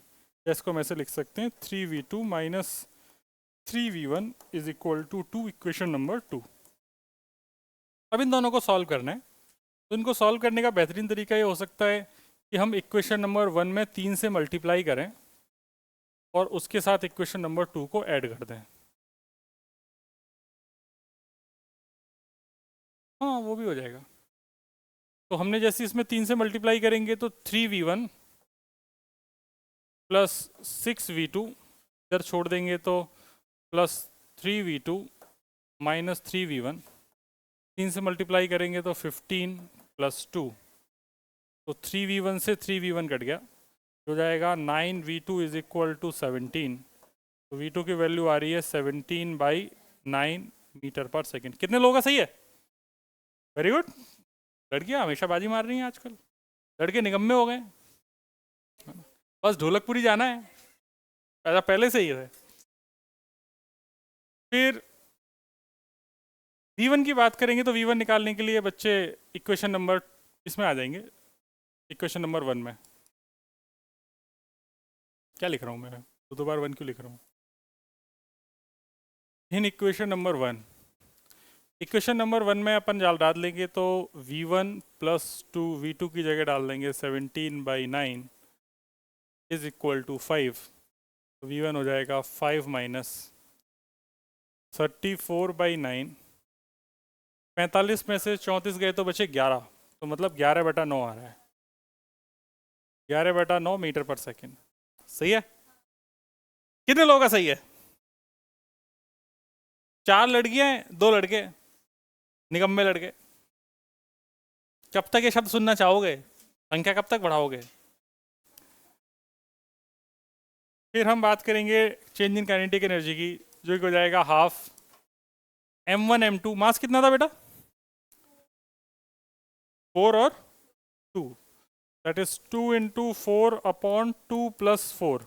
इसको हम ऐसे लिख सकते हैं 3v2 minus 3v1 is equal to 2, equation number 2। अब इन दोनों को सॉल्व करना है, तो इनको सॉल्व करने का बेहतरीन तरीका ये हो सकता है कि हम इक्वेशन नंबर 1 में 3 से मल्टीप्लाई करें और उसके साथ इक्वेशन नंबर 2 को ऐड कर दें। हाँ वो भी हो जाएगा। तो हमने जैसे इसमें 3 से मल्टीप्लाई करेंगे तो 3v1 प्लस 6v2, इधर छोड़ देंगे तो प्लस 3v2 माइनस 3v1, 3 से मल्टीप्लाई करेंगे तो 15 प्लस 2, तो 3v1 से 3v1 कट गया, हो जाएगा 9v2 इज इक्वल टू 17। तो v2 की वैल्यू आ रही है 17/9 मीटर पर सेकेंड। कितने लोगों का सही है? Very good. लड़कियां हमेशा बाजी मार रही हैं आजकल, लड़के निकम्मे हो गए, बस ढोलकपुरी जाना है, ऐसा पहले से ही है। फिर v1 की बात करेंगे तो v1 निकालने के लिए बच्चे इक्वेशन नंबर इसमें आ जाएंगे, इक्वेशन नंबर 1 में। क्या लिख रहा हूँ मैं, दो बार 1 क्यों लिख रहा हूँ? In equation number 1, equation number 1 में अपन डाल लेंगे तो v1 प्लस 2 v2 की जगह डाल देंगे 17/9 इज इक्वल टू 5, तो v1 हो जाएगा 5 माइनस 34/9, 45 में से 34 गए तो बचे 11, तो मतलब 11/9 आ रहा है, 11/9 मीटर पर सेकेंड। सही है? कितने लोगों का सही है? 4 लड़कियां हैं, 2 लड़के, निकम्मे लड़के। कब तक ये शब्द सुनना चाहोगे? संख्या कब तक बढ़ाओगे? फिर हम बात करेंगे चेंज इन काइनेटिक एनर्जी की, जो कि हो जाएगा हाफ m1 m2। मास कितना था बेटा? 4 और 2, that is 2 into 4/2 plus 4।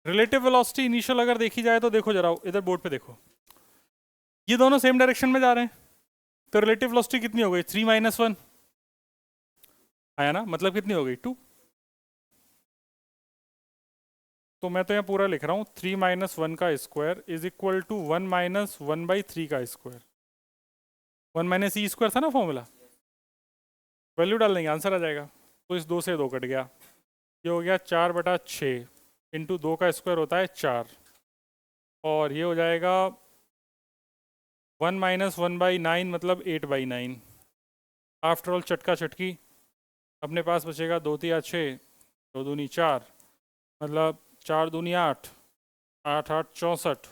Relative velocity initial अगर देखी जाए तो देखो जरा इधर बोर्ड पे देखो, ये दोनों सेम डायरेक्शन में जा रहे हैं, तो रिलेटिव वेलोसिटी कितनी हो गई? 3 माइनस 1 आया ना, मतलब कितनी हो गई? 2। तो मैं तो यहाँ पूरा लिख रहा हूँ 3 माइनस 1 का square is equal to 1 minus 1/3 का स्क्वायर। 1 माइनस ई स्क्वायर था ना फॉर्मूला, वैल्यू डाल देंगे आंसर आ जाएगा। तो इस 2 से 2 कट गया, ये हो गया 4/6 इंटू 2 का स्क्वायर होता है 4, और ये हो जाएगा 1 माइनस 1/9 मतलब 8/9। आफ्टर ऑल चटका चटकी, अपने पास बचेगा 2 तिया 6, 2 दूनी 4, मतलब 4 दूनी 8, 8 8 64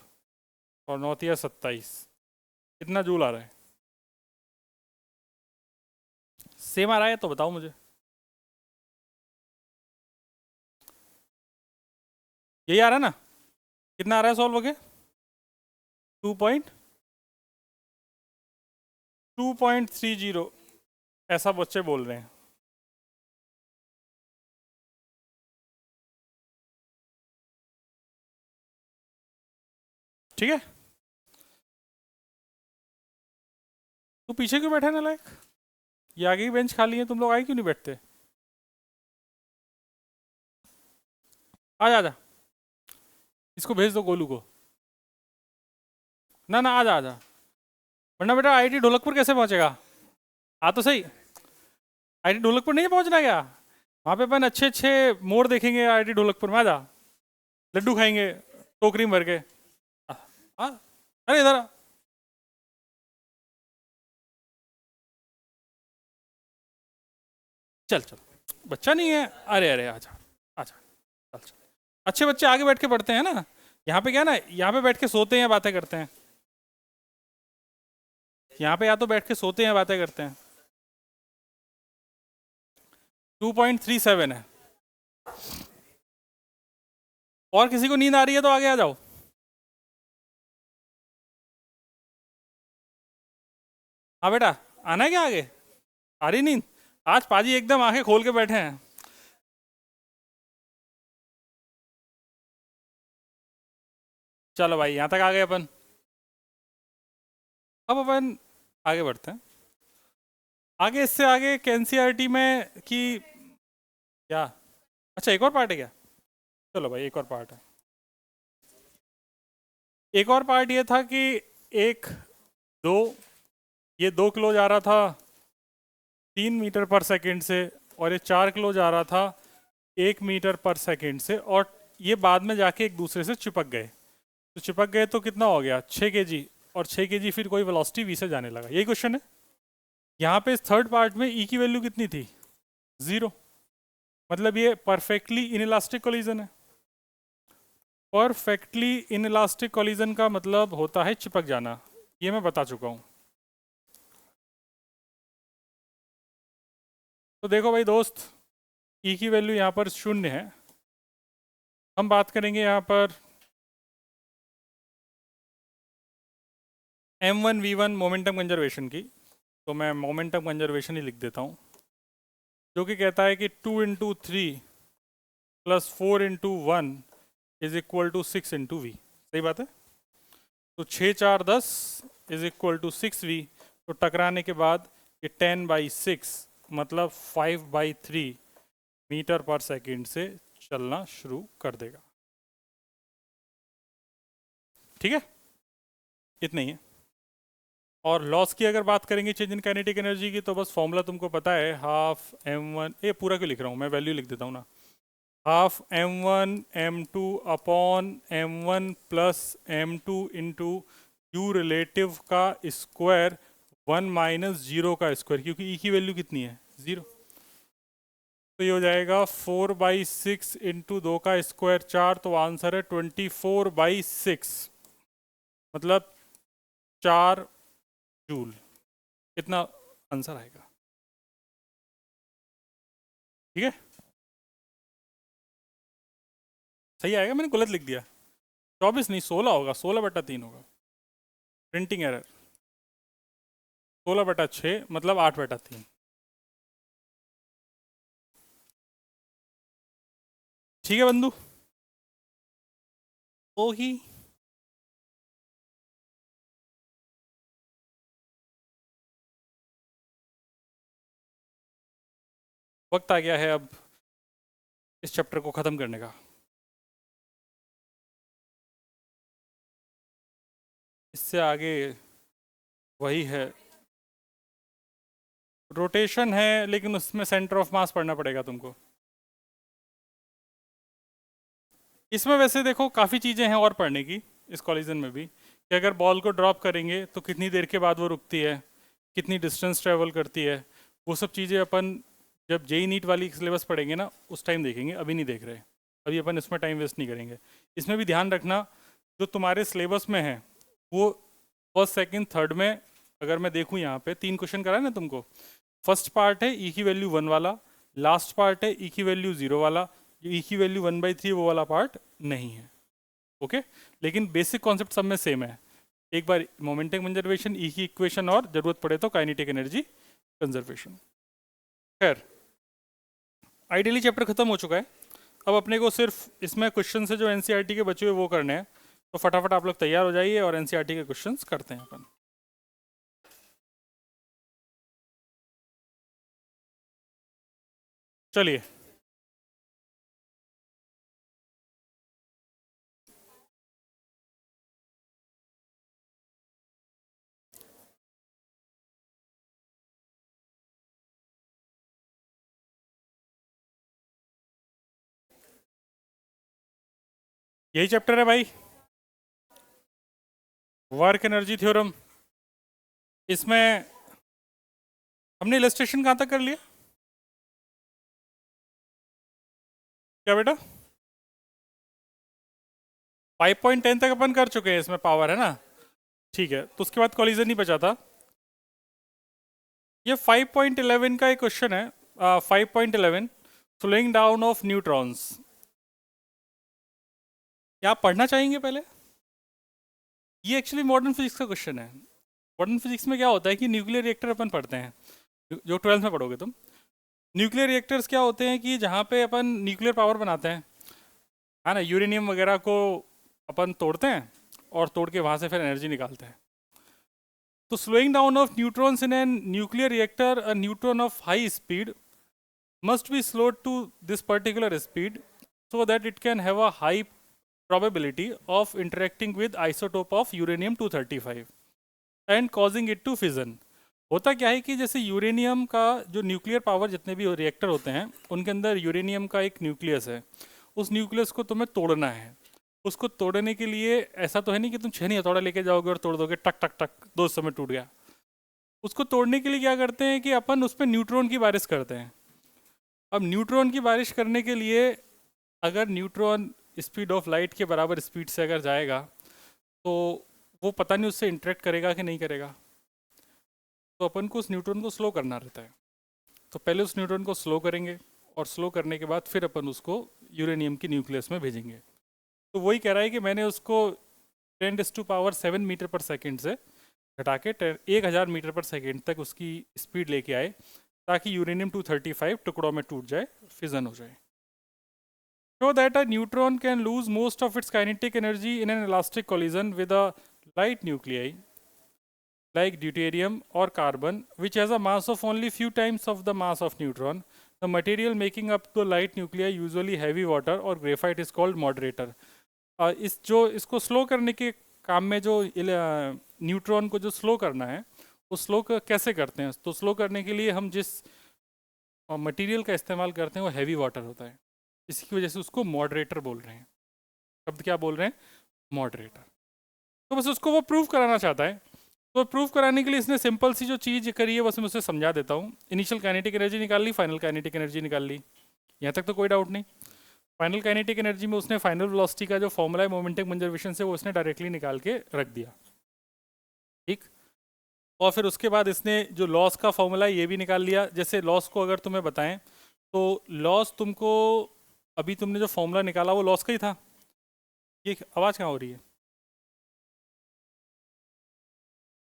और 9 तिया 27। कितना जूल आ रहा है? सेम आ रहा है तो बताओ मुझे। यही आ रहा है ना? कितना आ रहा है सॉल्व हो गया? 2.30 ऐसा बच्चे बोल रहे हैं। ठीक है, तू पीछे क्यों बैठा है नालायक? ये आगे की बेंच खाली है, तुम लोग आगे क्यों नहीं बैठते? आ जा, आ जा, इसको भेज दो गोलू को। ना ना, आ जा, आ जा, वरना बेटा आईटी ढोलकपुर कैसे पहुंचेगा? आ तो सही। आईटी ढोलकपुर नहीं पहुंचना क्या? वहाँ पे अपन अच्छे अच्छे मोड़ देखेंगे आईटी ढोलकपुर में। आ जा, लड्डू खाएंगे टोकरी में भर के। हाँ, अरे इधर आ। चल चल, बच्चा नहीं है। अरे अरे, आजा आजा, चल चल। अच्छे बच्चे आगे बैठ के पढ़ते हैं ना। यहाँ पे क्या ना, यहाँ पे बैठ के सोते हैं या बातें करते हैं? यहाँ पे या तो बैठ के सोते हैं या बातें करते हैं। 2.37 है। और किसी को नींद आ रही है तो आगे आ जाओ। हाँ बेटा, आना है क्या आगे? आ रही नींद? आज पाजी एकदम आंखें खोल के बैठे हैं। चलो भाई, यहाँ तक आ गए अपन। अब अपन आगे बढ़ते हैं। आगे, इससे आगे एनसीईआरटी में कि क्या? अच्छा, एक और पार्ट है क्या? चलो भाई, एक और पार्ट है। एक और पार्ट ये था कि एक दो ये 2 किलो जा रहा था 3 मीटर पर सेकेंड से, और ये 4 किलो जा रहा था 1 मीटर पर सेकेंड से, और ये बाद में जाके एक दूसरे से चिपक गए। तो चिपक गए तो कितना हो गया? 6 kg, और 6 kg फिर कोई वेलोसिटी वी से जाने लगा। यही क्वेश्चन है। यहाँ पे इस थर्ड पार्ट में ई की वैल्यू कितनी थी? 0। मतलब ये परफेक्टली इनइलास्टिक कोलिजन है। परफेक्टली इनइलास्टिक कोलिजन का मतलब होता है चिपक जाना। ये मैं बता चुका हूँ। तो देखो भाई दोस्त, ई की वैल्यू यहाँ पर 0 है। हम बात करेंगे यहाँ पर M1V1 मोमेंटम कंजर्वेशन की। तो मैं मोमेंटम कंजर्वेशन ही लिख देता हूँ, जो कि कहता है कि 2 × 3 + 4 × 1 = 6 × V। सही बात है। तो 6 4 10 = 6V। तो टकराने के बाद ये 10/6 मतलब 5/3 मीटर पर सेकेंड से चलना शुरू कर देगा। ठीक है, इतना ही है। और लॉस की अगर बात करेंगे चेंज इन काइनेटिक एनर्जी की, तो बस फॉर्मूला तुमको पता है, हाफ m1, ये पूरा क्यों लिख रहा हूँ मैं, वैल्यू लिख देता हूँ ना। Half m1 m2 upon m1 plus m2 into you relative का स्क्वायर 1 - 0 का स्क्वायर, क्योंकि ई की वैल्यू कितनी है? 0। तो ये हो जाएगा 4/6 इंटू 2 का स्क्वायर 4, तो आंसर है 24/6, मतलब 4 जूल। कितना आंसर आएगा? ठीक है, सही आएगा। मैंने गलत लिख दिया, 24 नहीं 16 होगा, 16/3 होगा। Printing error. 16/6 मतलब 8/3। ठीक है बंधु, ओ ही। वक्त आ गया है अब इस चैप्टर को ख़त्म करने का। इससे आगे वही है, रोटेशन है, लेकिन उसमें सेंटर ऑफ मास पढ़ना पड़ेगा तुमको। इसमें वैसे देखो काफ़ी चीज़ें हैं और पढ़ने की इस कॉलिजन में भी, कि अगर बॉल को ड्रॉप करेंगे तो कितनी देर के बाद वो रुकती है, कितनी डिस्टेंस ट्रेवल करती है। वो सब चीज़ें अपन जब जेई नीट वाली सिलेबस पढ़ेंगे ना, उस टाइम देखेंगे, अभी नहीं देख रहे। अभी अपन इसमें टाइम वेस्ट नहीं करेंगे। इसमें भी ध्यान रखना, जो तुम्हारे सिलेबस में है वो फर्स्ट सेकंड थर्ड में, अगर मैं देखूँ यहाँ पे 3 क्वेश्चन करा है ना तुमको। फर्स्ट पार्ट है ई की वैल्यू 1 वाला, लास्ट पार्ट है ई की वैल्यू 0 वाला, ई की वैल्यू 1/3 वो वाला पार्ट नहीं है। ओके, लेकिन बेसिक कॉन्सेप्ट सब में सेम है। एक बार मोमेंटम कंजर्वेशन, ई की इक्वेशन, और जरूरत पड़े तो काइनेटिक एनर्जी कंजर्वेशन। खैर, आइडियली चैप्टर खत्म हो चुका है। अब अपने को सिर्फ इसमें क्वेश्चन से जो एनसीईआरटी के बचे हुए वो करने हैं, तो फटाफट आप लोग तैयार हो जाइए और एनसीईआरटी के क्वेश्चंस करते हैं अपन। चलिए, यही चैप्टर है भाई, वर्क एनर्जी थ्योरम। इसमें हमने इलस्ट्रेशन कहाँ तक कर लिया क्या बेटा? 5.10 तक अपन कर चुके हैं, इसमें पावर है ना। ठीक है, तो उसके बाद कॉलिजन नहीं बचा था। ये 5.11 का एक क्वेश्चन है, 5.11, स्लोइंग डाउन ऑफ न्यूट्रॉन्स। क्या आप पढ़ना चाहेंगे पहले? ये एक्चुअली मॉडर्न फिजिक्स का क्वेश्चन है। मॉडर्न फिजिक्स में क्या होता है कि न्यूक्लियर रिएक्टर अपन पढ़ते हैं, जो 12th में पढ़ोगे तुम। न्यूक्लियर रिएक्टर्स क्या होते हैं कि जहाँ पे अपन न्यूक्लियर पावर बनाते हैं, है ना, यूरेनियम वगैरह को अपन तोड़ते हैं और तोड़ के वहाँ से फिर एनर्जी निकालते हैं। तो slowing down of neutrons in an nuclear reactor, a neutron of high speed must be slowed to this particular speed so that it can have a high probability of interacting with isotope of uranium 235 and causing it to fission। होता क्या है कि जैसे uranium का जो nuclear power, जितने भी reactor होते हैं उनके अंदर यूरेनियम का एक न्यूक्लियस है। उस न्यूक्लियस को तुम्हें तोड़ना है। उसको तोड़ने के लिए ऐसा तो है नहीं कि तुम 6 हथौड़ा लेके जाओगे और तोड़ दोगे, टक टक टक 2 समय टूट गया। उसको तोड़ने के लिए क्या करते हैं कि अपन उस पर न्यूट्रॉन की बारिश करते हैं। अब न्यूट्रॉन की बारिश करने के लिए अगर न्यूट्रॉन स्पीड ऑफ लाइट के बराबर स्पीड से अगर जाएगा तो वो पता नहीं उससे इंटरेक्ट करेगा कि नहीं करेगा। तो अपन को उस न्यूट्रॉन को स्लो करना रहता है। तो पहले उस न्यूट्रॉन को स्लो करेंगे और स्लो करने के बाद फिर अपन उसको यूरेनियम की न्यूक्लियस में भेजेंगे। तो वही कह रहा है कि मैंने उसको 10⁻⁷ मीटर पर सेकेंड से घटा के 1000 मीटर पर सेकेंड तक उसकी स्पीड लेके आए, ताकि यूरेनियम 235 टुकड़ों में टूट जाए, फिजन हो जाए। So that a neutron can lose most of its kinetic energy in an elastic collision with a light nuclei like deuterium or carbon, which has a mass of only few times of the mass of neutron. The material making up the light nuclei, usually heavy water or graphite, is called moderator। इसको slow करने के काम में जो neutron को जो slow करना है, वो स्लो कैसे करते हैं? तो स्लो करने के लिए हम जिस मटेरियल का इस्तेमाल करते हैं वो हैवी वाटर होता है। इसकी वजह से उसको मॉडरेटर बोल रहे हैं। शब्द क्या बोल रहे हैं? मॉडरेटर। तो बस उसको वो प्रूव कराना चाहता है। तो प्रूव कराने के लिए इसने सिंपल सी जो चीज़ करी है बस मैं उसे समझा देता हूँ। इनिशियल काइनेटिक एनर्जी निकाल ली, फाइनल काइनेटिक एनर्जी निकाल ली, यहाँ तक तो कोई डाउट नहीं। फाइनल काइनेटिक एनर्जी में उसने फाइनल वेलोसिटी का जो फॉर्मूला है मोमेंटम कंजर्वेशन से, वो उसने डायरेक्टली निकाल के रख दिया। ठीक, और फिर उसके बाद इसने जो लॉस का फॉर्मूला है ये भी निकाल लिया। जैसे लॉस को अगर तुम्हें बताएं तो लॉस तुमको, अभी तुमने जो फॉर्मूला निकाला वो लॉस का ही था। ये आवाज़ कहाँ हो रही है?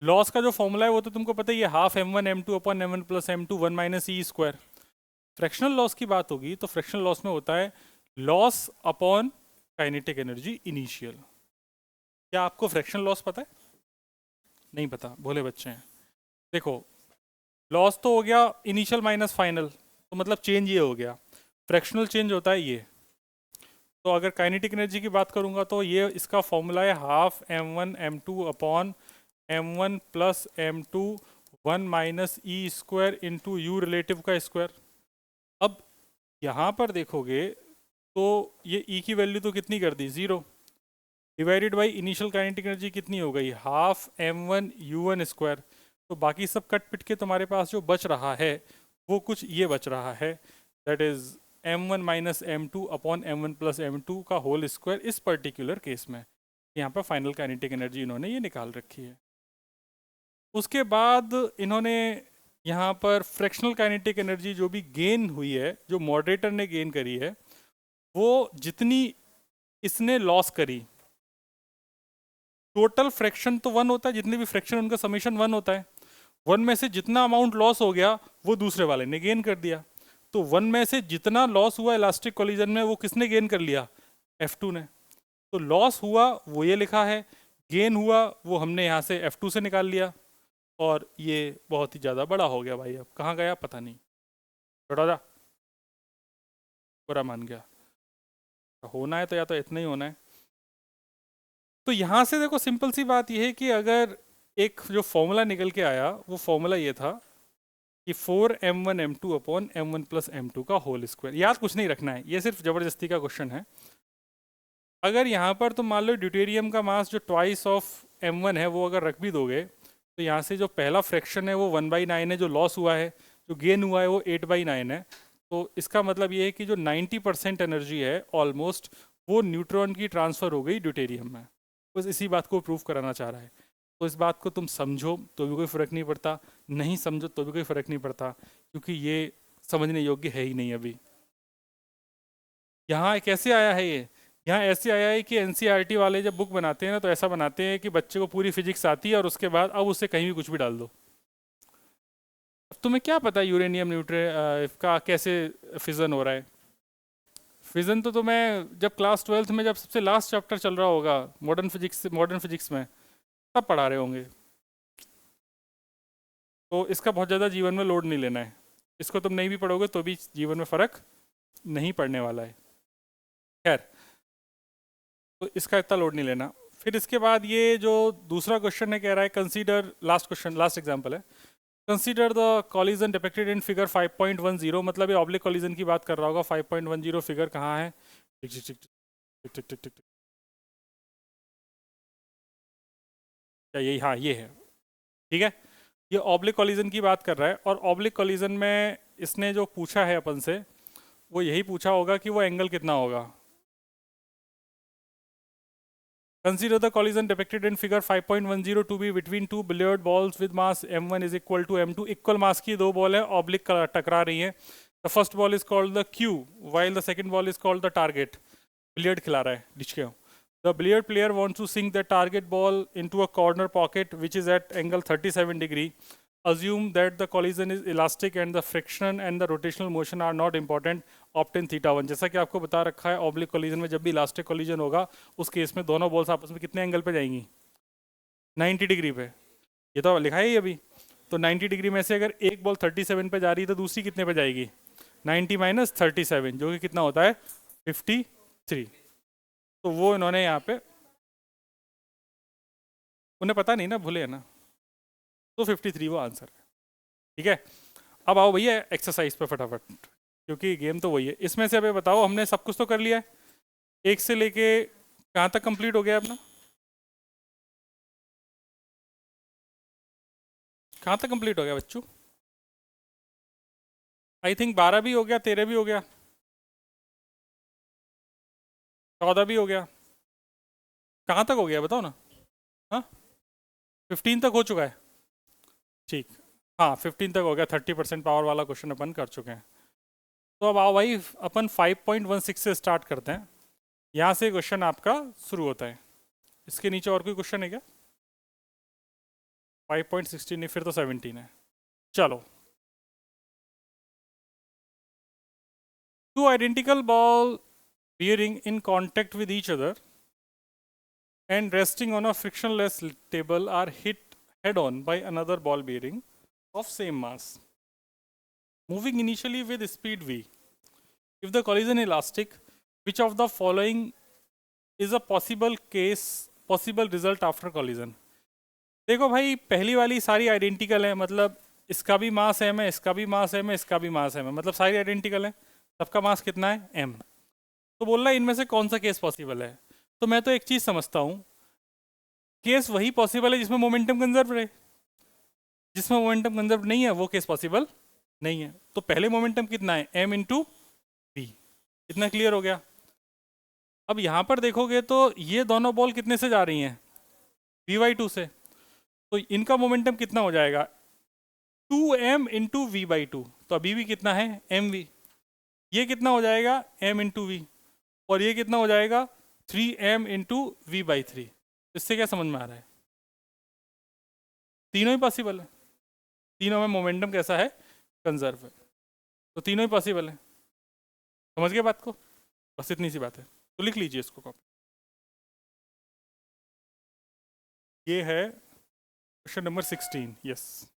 लॉस का जो फॉर्मूला है वो तो तुमको पता ही है, half m1 m2 upon m1 plus m2 1 minus e square. Fractional loss की बात होगी तो फ्रैक्शनल लॉस में होता है loss upon kinetic energy initial. क्या आपको फ्रैक्शनल लॉस पता है? नहीं पता, भोले बच्चे हैं। देखो, लॉस तो हो गया इनिशियल माइनस फाइनल, तो मतलब चेंज ये हो गया। फ्रैक्शनल चेंज होता है ये। तो अगर काइनेटिक एनर्जी की बात करूंगा तो ये इसका फॉर्मूला है half m1 m2 upon m1 plus m2 1 minus e square into you relative का स्क्वायर। अब यहाँ पर देखोगे तो ये ई की वैल्यू तो कितनी कर दी, 0, divided by initial kinetic energy कितनी हो गई, हाफ m1 u1 स्क्वायर। तो बाकी सब कट पिट के तुम्हारे पास जो बच रहा है वो कुछ ये बच रहा है, that is m1 minus m2 upon m1 plus m2 का होल स्क्वायर। इस पर्टिकुलर केस में यहाँ पर फाइनल काइनेटिक एनर्जी इन्होंने ये निकाल रखी है। उसके बाद इन्होंने यहाँ पर फ्रैक्शनल काइनेटिक एनर्जी जो भी गेन हुई है, जो मॉडरेटर ने गेन करी है, वो जितनी इसने लॉस करी, टोटल फ्रैक्शन तो वन होता है, जितने भी फ्रैक्शन उनका समेशन वन होता है, वन में से जितना अमाउंट लॉस हो गया वो दूसरे वाले ने गेन कर दिया। तो वन में से जितना लॉस हुआ इलास्टिक कोलिजन में वो किसने गेन कर लिया, F2 ने। तो लॉस हुआ वो ये लिखा है, गेन हुआ वो हमने यहाँ से F2 से निकाल लिया, और ये बहुत ही ज़्यादा बड़ा हो गया भाई। अब कहाँ गया पता नहीं, छोटा जा, बुरा मान गया। होना है तो या तो इतना ही होना है। तो यहाँ से देखो सिंपल सी बात यह है कि अगर एक जो फॉर्मूला निकल के आया वो फॉर्मूला ये था कि 4m1m2 upon m1 plus m2 का होल स्क्वायर। याद कुछ नहीं रखना है, ये सिर्फ जबरदस्ती का क्वेश्चन है। अगर यहाँ पर तुम मान लो ड्यूटेरियम का मास जो ट्वाइस ऑफ m1 है वो अगर रख भी दोगे, तो यहाँ से जो पहला फ्रैक्शन है वो 1/9 है, जो लॉस हुआ है, जो गेन हुआ है वो 8/9 है। तो इसका मतलब ये है कि जो 90% एनर्जी है ऑलमोस्ट, वो न्यूट्रॉन की ट्रांसफ़र हो गई ड्यूटेरियम में। बस इसी बात को प्रूव कराना चाह रहा है। तो इस बात को तुम समझो तो भी कोई फ़र्क नहीं पड़ता, नहीं समझो तो भी कोई फ़र्क नहीं पड़ता, क्योंकि ये समझने योग्य है ही नहीं अभी। यहाँ कैसे आया है ये, यहाँ ऐसे आया है कि एनसीईआरटी वाले जब बुक बनाते हैं ना तो ऐसा बनाते हैं कि बच्चे को पूरी फिजिक्स आती है और उसके बाद अब उससे कहीं भी कुछ भी डाल दो। अब तुम्हें क्या पता यूरेनियम न्यूट्रिन का कैसे फिजन हो रहा है। फिजन तो तुम्हें जब क्लास 12th में जब सबसे लास्ट चैप्टर चल रहा होगा मॉडर्न फिजिक्स में, तब पढ़ा रहे होंगे। तो इसका बहुत ज़्यादा जीवन में लोड नहीं लेना है, इसको तुम नहीं भी पढ़ोगे तो भी जीवन में फ़र्क नहीं पड़ने वाला है। खैर, तो इसका इतना लोड नहीं लेना। फिर इसके बाद ये जो दूसरा क्वेश्चन है, कह रहा है consider, last question, last example है, consider the collision depicted in figure 5.10। मतलब ये ऑब्लिक कॉलिजन की बात कर रहा होगा। 5.10 फिगर कहाँ है, टिक टिक टिक टिक टिक टिक टिक टिक। क्या यही, हाँ ये है, ठीक है। ये ऑब्लिक कॉलिजन की बात कर रहा है, और ऑब्लिक कॉलिजन में इसने जो पूछा है अपन से वो यही पूछा होगा कि वो एंगल कितना होगा। Consider the collision depicted in figure 5.10 to be between two billiard balls with mass m1 is equal to m2। Equal मास की दो बॉल है, ऑब्लिक टकरा रही हैं। The first ball is called the Q while the second ball is called the target। Billiard खिला रहा है, ditch के। The billiard player wants to sink the target ball into a corner pocket which is at angle 37 degree। Assume that the collision is elastic and the friction and the rotational motion are not important। Obtain θ1। जैसा कि आपको बता रखा है, oblique collision में जब भी elastic collision होगा उस केस में दोनों बॉल्स आपस में कितने एंगल पे जाएंगी, 90 डिग्री पे। ये तो लिखा है ही अभी। तो 90 डिग्री में से अगर एक बॉल 37 पे जा रही है तो दूसरी कितने पे जाएगी, 90 माइनस 37, जो कि कितना होता है 53। तो वो इन्होंने यहाँ पे, उन्हें पता नहीं ना, भूले है ना, तो 53 वो आंसर है। ठीक है, अब आओ भैया एक्सरसाइज पे फटाफट, क्योंकि गेम तो वही है। इसमें से अभी बताओ, हमने सब कुछ तो कर लिया है, एक से लेके कहाँ तक कंप्लीट हो गया अपना, कहाँ तक कंप्लीट हो गया बच्चों। आई थिंक 12 भी हो गया, 13 भी हो गया, 14 भी हो गया। कहाँ तक हो गया बताओ ना। हाँ, 15 तक हो चुका है, ठीक। हाँ 15 तक हो गया, 30% पावर वाला क्वेश्चन अपन कर चुके हैं। तो अब आओ भाई, अपन 5.16 से स्टार्ट करते हैं। यहाँ से क्वेश्चन आपका शुरू होता है। इसके नीचे और कोई क्वेश्चन है क्या, 5.16 नहीं, फिर तो 17 है। चलो, two identical ball bearing in contact with each other and resting on a frictionless table are hit head on by another ball bearing of same mass, moving initially with speed v। If the collision is elastic, which of the following is a possible result after collision। देखो भाई, पहली वाली सारी identical है, मतलब इसका भी मास m है, इसका भी मास m है, इसका भी मास m है, मतलब सारी आइडेंटिकल है, सबका मास कितना है m। तो बोल रहा है इनमें से कौन सा केस पॉसिबल है। तो मैं तो एक चीज समझता हूं, केस वही पॉसिबल है जिसमें मोमेंटम कंजर्व रहे, जिसमें मोमेंटम कंजर्व नहीं है वो केस पॉसिबल नहीं है। तो पहले मोमेंटम कितना है, m इंटू वी। इतना क्लियर हो गया। अब यहां पर देखोगे तो ये दोनों बॉल कितने से जा रही हैं, v/2 से। तो इनका मोमेंटम कितना हो जाएगा, 2m इंटू वी/2। तो अभी भी कितना है mv, ये कितना हो जाएगा m इंटू वी। और ये कितना हो जाएगा 3m into V by three. इससे क्या समझ में आ रहा है? तीनों ही पॉसिबल है, तीनों में मोमेंटम कैसा है, कंजर्व है, तो तीनों ही पॉसिबल है। समझ गए बात को? बस इतनी सी बात है, तो लिख लीजिए इसको कॉपी। ये है क्वेश्चन नंबर 16। यस,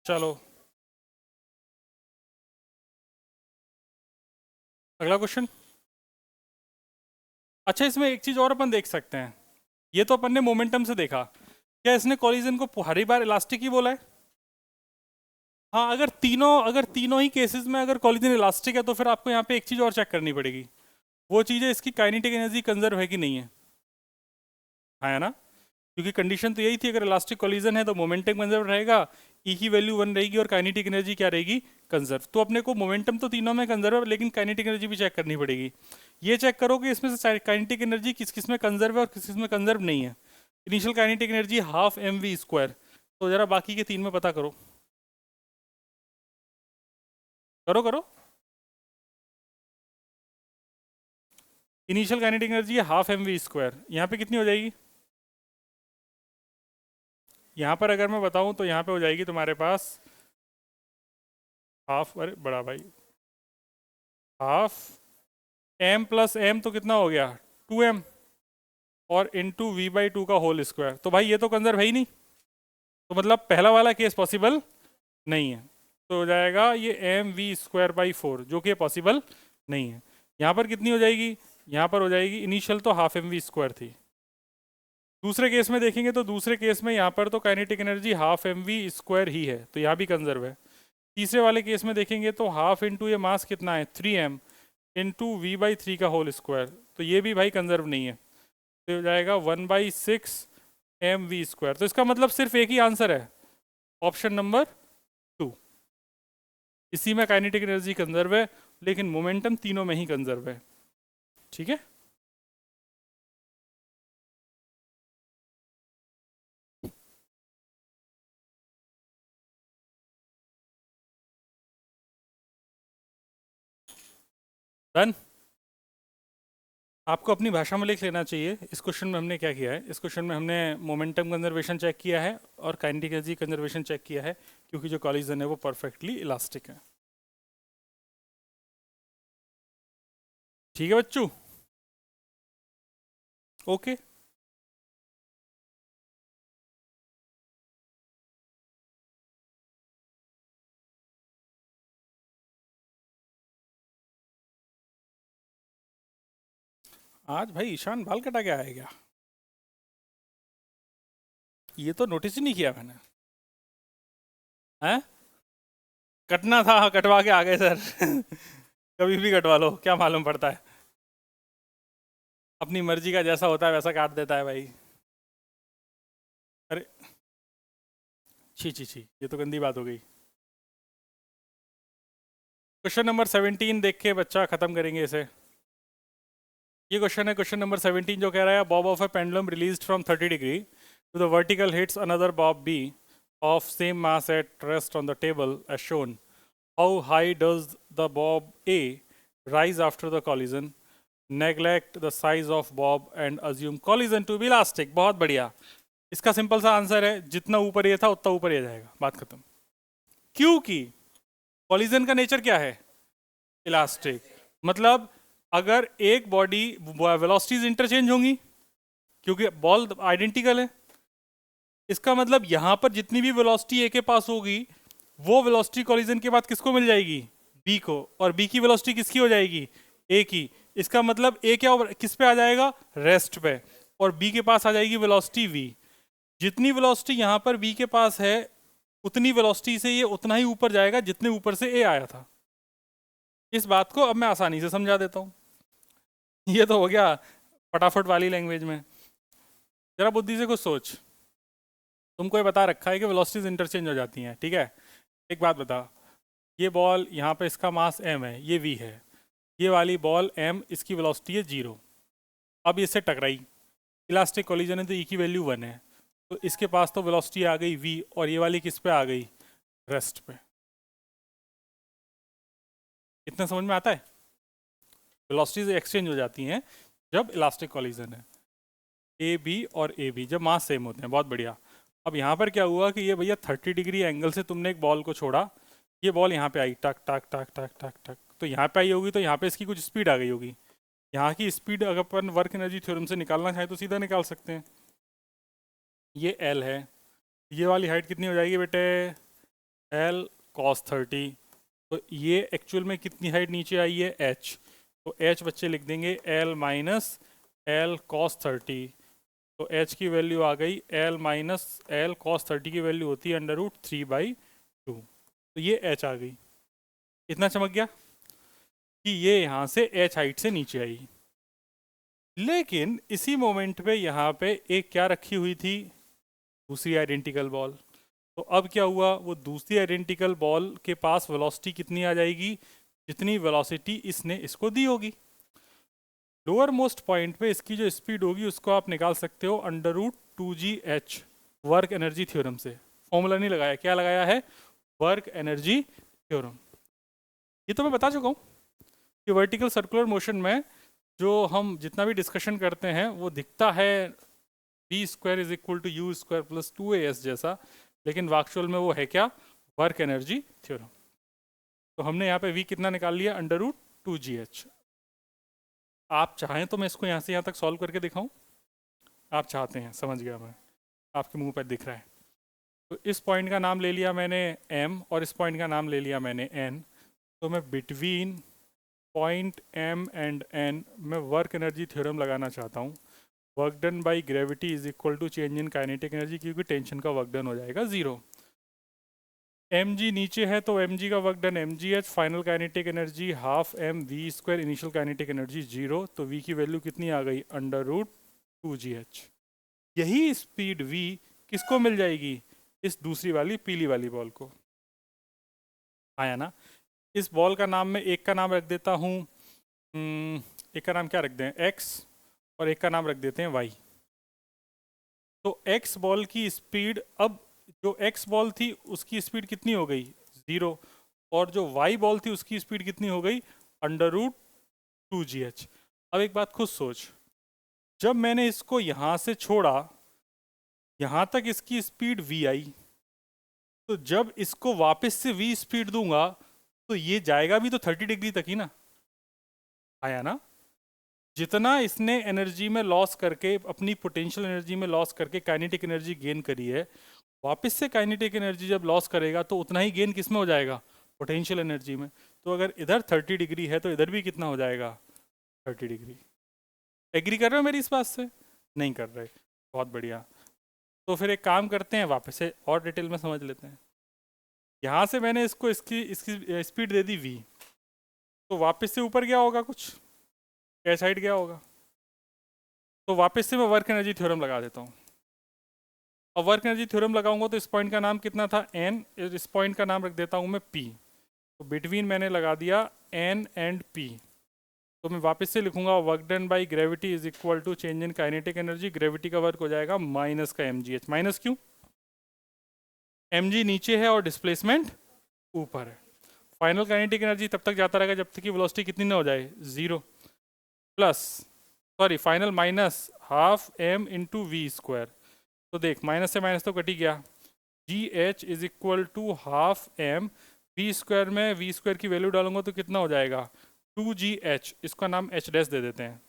चलो अगला क्वेश्चन। अच्छा, इसमें एक चीज और अपन देख सकते हैं, ये तो अपन ने मोमेंटम से देखा, क्या इसने कॉलिजन को हर बार इलास्टिक ही बोला है? हाँ, अगर तीनों ही केसेस में अगर कॉलिजन इलास्टिक है तो फिर आपको यहाँ पे एक चीज और चेक करनी पड़ेगी, वो चीज़ है इसकी काइनेटिक एनर्जी कंजर्व है कि नहीं है। हाँ, है ना? क्योंकि कंडीशन तो यही थी, अगर इलास्टिक कॉलिजन है तो मोमेंटम कंजर्व रहेगा, ई की वैल्यू 1 रहेगी और काइनेटिक एनर्जी क्या रहेगी, कंजर्व। तो अपने को मोमेंटम तो तीनों में कंजर्व है, लेकिन काइनेटिक एनर्जी भी चेक करनी पड़ेगी। ये चेक करो कि इसमें से काइनेटिक एनर्जी किस किस में कंजर्व है और किस किस में कंजर्व नहीं है। Initial kinetic energy half M we square, तो जरा बाकी के तीन में पता करो, करो करो। इनिशियल काइनेटिक एनर्जी है हाफ एम वी स्क्वायर, यहाँ पे कितनी हो जाएगी? यहाँ पर अगर मैं बताऊँ तो यहाँ पे हो जाएगी तुम्हारे पास हाफ, अरे बड़ा भाई, हाफ एम प्लस एम तो कितना हो गया 2m, और इंटू वी बाई टू का होल स्क्वायर। तो भाई ये तो कंजर्व है ही नहीं, तो मतलब पहला वाला केस पॉसिबल नहीं है, तो हो जाएगा ये एम वी स्क्वायर बाई 4, जो कि पॉसिबल नहीं है। यहाँ पर कितनी हो जाएगी? यहाँ पर हो जाएगी, इनिशियल तो हाफ एम वी स्क्वायर थी। दूसरे केस में देखेंगे तो दूसरे केस में यहाँ पर तो kinetic energy half M we square ही है, तो यहाँ भी कंजर्व है। तीसरे वाले केस में देखेंगे तो हाफ इंटू ये मास कितना है 3m into V by three का होल स्क्वायर, तो ये भी भाई कंजर्व नहीं है, तो हो जाएगा 1/6 mv स्क्वायर। तो इसका मतलब सिर्फ एक ही आंसर है, ऑप्शन नंबर 2। इसी में काइनेटिक एनर्जी कंजर्व है, लेकिन मोमेंटम तीनों में ही कंजर्व है। ठीक है, डन। आपको अपनी भाषा में लिख लेना चाहिए। इस क्वेश्चन में हमने क्या किया है, इस क्वेश्चन में हमने मोमेंटम कंजर्वेशन चेक किया है और काइनेटिक एनर्जी कंजर्वेशन चेक किया है, क्योंकि जो कॉलिजन है वो परफेक्टली इलास्टिक है। ठीक है बच्चों, ओके। आज भाई ईशान बाल कटा के आया क्या? ये तो नोटिस ही नहीं किया मैंने। हैं? कटना था, कटवा के आ गए सर। कभी भी कटवा लो, क्या मालूम पड़ता है, अपनी मर्जी का जैसा होता है वैसा काट देता है भाई। अरे छी छी छी, ये तो गंदी बात हो गई। क्वेश्चन नंबर 17 देख के बच्चा खत्म करेंगे इसे। ये क्वेश्चन है, क्वेश्चन नंबर 17, जो कह रहा है bob of a pendulum released from 30 degree to the vertical hits another bob B of same mass at rest on the table as shown. How high does the bob A rise after the collision? Neglect the size of bob and assume collision to be elastic. बहुत बढ़िया। इसका simple सा answer है, जितना ऊपर ये था उतना ऊपर ये जाएगा, बात खत्म। क्योंकि कॉलिजन का नेचर क्या है, इलास्टिक। मतलब अगर एक बॉडी वेलोसिटीज इंटरचेंज होंगी, क्योंकि बॉल आइडेंटिकल है, इसका मतलब यहां पर जितनी भी वेलोसिटी ए के पास होगी वो वेलोसिटी कॉलिजन के बाद किसको मिल जाएगी, बी को, और बी की वेलोसिटी किसकी हो जाएगी, ए की। इसका मतलब ए क्या किस पे आ जाएगा, रेस्ट पे, और बी के पास आ जाएगी वेलोसिटी वी। जितनी वेलोसिटी यहां पर बी के पास है उतनी वेलोसिटी से ये उतना ही ऊपर जाएगा जितने ऊपर से ए आया था। इस बात को अब मैं आसानी से समझा देता हूं। ये तो हो गया फटाफट वाली लैंग्वेज में, जरा बुद्धि से कुछ सोच। तुमको ये बता रखा है कि वेलोसिटीज इंटरचेंज हो जाती हैं, ठीक है। एक बात बता, ये बॉल यहाँ पे इसका मास m है, ये v है, ये वाली बॉल m, इसकी वेलोसिटी है 0। अब इससे टकराई, इलास्टिक कोलिजन है तो e की वैल्यू 1 है, तो इसके पास तो वेलोसिटी आ गई v, और ये वाली किस पे आ गई, रेस्ट पे। इतना समझ में आता है? वेलोसिटीज एक्सचेंज हो जाती हैं जब इलास्टिक कोलिजन है, ए बी और ए बी, जब मास सेम होते हैं। बहुत बढ़िया। अब यहाँ पर क्या हुआ कि ये भैया 30 डिग्री एंगल से तुमने एक बॉल को छोड़ा, ये बॉल यहाँ पे आई, टक टक टक टक टक टक, तो यहाँ पे आई होगी, तो यहाँ पे इसकी कुछ स्पीड आ गई होगी। यहाँ की स्पीड अगर अपन वर्क एनर्जी थ्योरम से निकालना चाहें तो सीधा निकाल सकते हैं। ये एल है, ये वाली हाइट कितनी हो जाएगी बेटे, एल कॉस 30, तो ये एक्चुअल में कितनी हाइट नीचे आई है, एच, तो एच बच्चे लिख देंगे एल माइनस एल कॉस 30, तो एच की वैल्यू आ गई एल माइनस एल कॉस 30 की वैल्यू होती है √3/2, तो ये एच आ गई। इतना चमक गया कि ये यहाँ से एच हाइट से नीचे आई। लेकिन इसी मोमेंट पे यहाँ पे एक क्या रखी हुई थी, दूसरी आइडेंटिकल बॉल। तो अब क्या हुआ, वो दूसरी आइडेंटिकल बॉल के पास वेलोसिटी कितनी आ जाएगी, जितनी वेलोसिटी इसने इसको दी होगी। लोअर मोस्ट पॉइंट पे इसकी जो स्पीड होगी उसको आप निकाल सकते हो √2gh, वर्क एनर्जी थ्योरम से। फॉर्मूला नहीं लगाया, क्या लगाया है, वर्क एनर्जी थ्योरम। ये तो मैं बता चुका हूँ कि वर्टिकल सर्कुलर मोशन में जो हम जितना भी डिस्कशन करते हैं वो दिखता है v² = u² + 2as जैसा, लेकिन वाक्चुअल में वो है क्या, वर्क एनर्जी थ्योरम। तो हमने यहाँ पे v कितना निकाल लिया, √2gh। आप चाहें तो मैं इसको यहाँ से यहाँ तक सॉल्व करके दिखाऊं, आप चाहते हैं, समझ गया मैं, आपके मुंह पर दिख रहा है। तो इस पॉइंट का नाम ले लिया मैंने m, और इस पॉइंट का नाम ले लिया मैंने n, तो मैं between point m and n में वर्क एनर्जी थ्योरम लगाना चाहता हूँ। Work done by gravity is equal to change in kinetic energy, क्योंकि टेंशन का वर्क डन हो जाएगा 0। mg नीचे है तो mg का work done mgh, final kinetic energy half m(v²), initial kinetic energy 0, तो v की वैल्यू कितनी आ गई, √2gh। यही स्पीड v किसको मिल जाएगी, इस दूसरी वाली पीली वाली बॉल को। आया ना। इस बॉल का नाम में एक का नाम रख देता हूँ, एक का नाम क्या रख दें, x, और एक का नाम रख देते हैं y। तो x बॉल की स्पीड, अब जो x बॉल थी उसकी स्पीड कितनी हो गई, 0, और जो y बॉल थी उसकी स्पीड कितनी हो गई, √2gh। अब एक बात खुद सोच, जब मैंने इसको यहाँ से छोड़ा, यहाँ तक इसकी स्पीड v आई, तो जब इसको वापस से v स्पीड दूंगा तो ये जाएगा भी तो 30 डिग्री तक ही ना। आया ना। जितना इसने एनर्जी में लॉस करके, अपनी पोटेंशियल एनर्जी में लॉस करके काइनेटिक एनर्जी गेन करी है, वापस से काइनेटिक एनर्जी जब लॉस करेगा तो उतना ही गेन किस में हो जाएगा, पोटेंशियल एनर्जी में। तो अगर इधर 30 डिग्री है तो इधर भी कितना हो जाएगा, 30 डिग्री। एग्री कर रहे हो मेरी इस बात से, नहीं कर रहे, बहुत बढ़िया। तो फिर एक काम करते हैं, वापस से और डिटेल में समझ लेते हैं। यहाँ से मैंने इसको इसकी स्पीड दे दी v, तो वापस से ऊपर गया होगा, कुछ एच हाइट गया होगा, तो वापस से मैं वर्क एनर्जी थ्योरम लगा देता हूँ। अब वर्क एनर्जी थ्योरम लगाऊंगा तो इस पॉइंट का नाम कितना था, n, इस पॉइंट का नाम रख देता हूँ मैं p, तो बिटवीन मैंने लगा दिया n एंड p। तो मैं वापस से लिखूंगा work done by gravity is equal to change in kinetic energy, gravity का वर्क हो जाएगा माइनस का mgh। माइनस क्यों, mg नीचे है और डिस्प्लेसमेंट ऊपर है। फाइनल काइनेटिक एनर्जी तब तक जाता रहेगा जब तक कि वेलोसिटी कितनी ना हो जाए, 0, plus sorry final minus half m into v²। तो देख माइनस से माइनस तो कट ही गया, gh is equal to half m, v² में v² की वैल्यू डालूंगा तो कितना हो जाएगा, 2gh, इसका नाम h डैश दे देते हैं।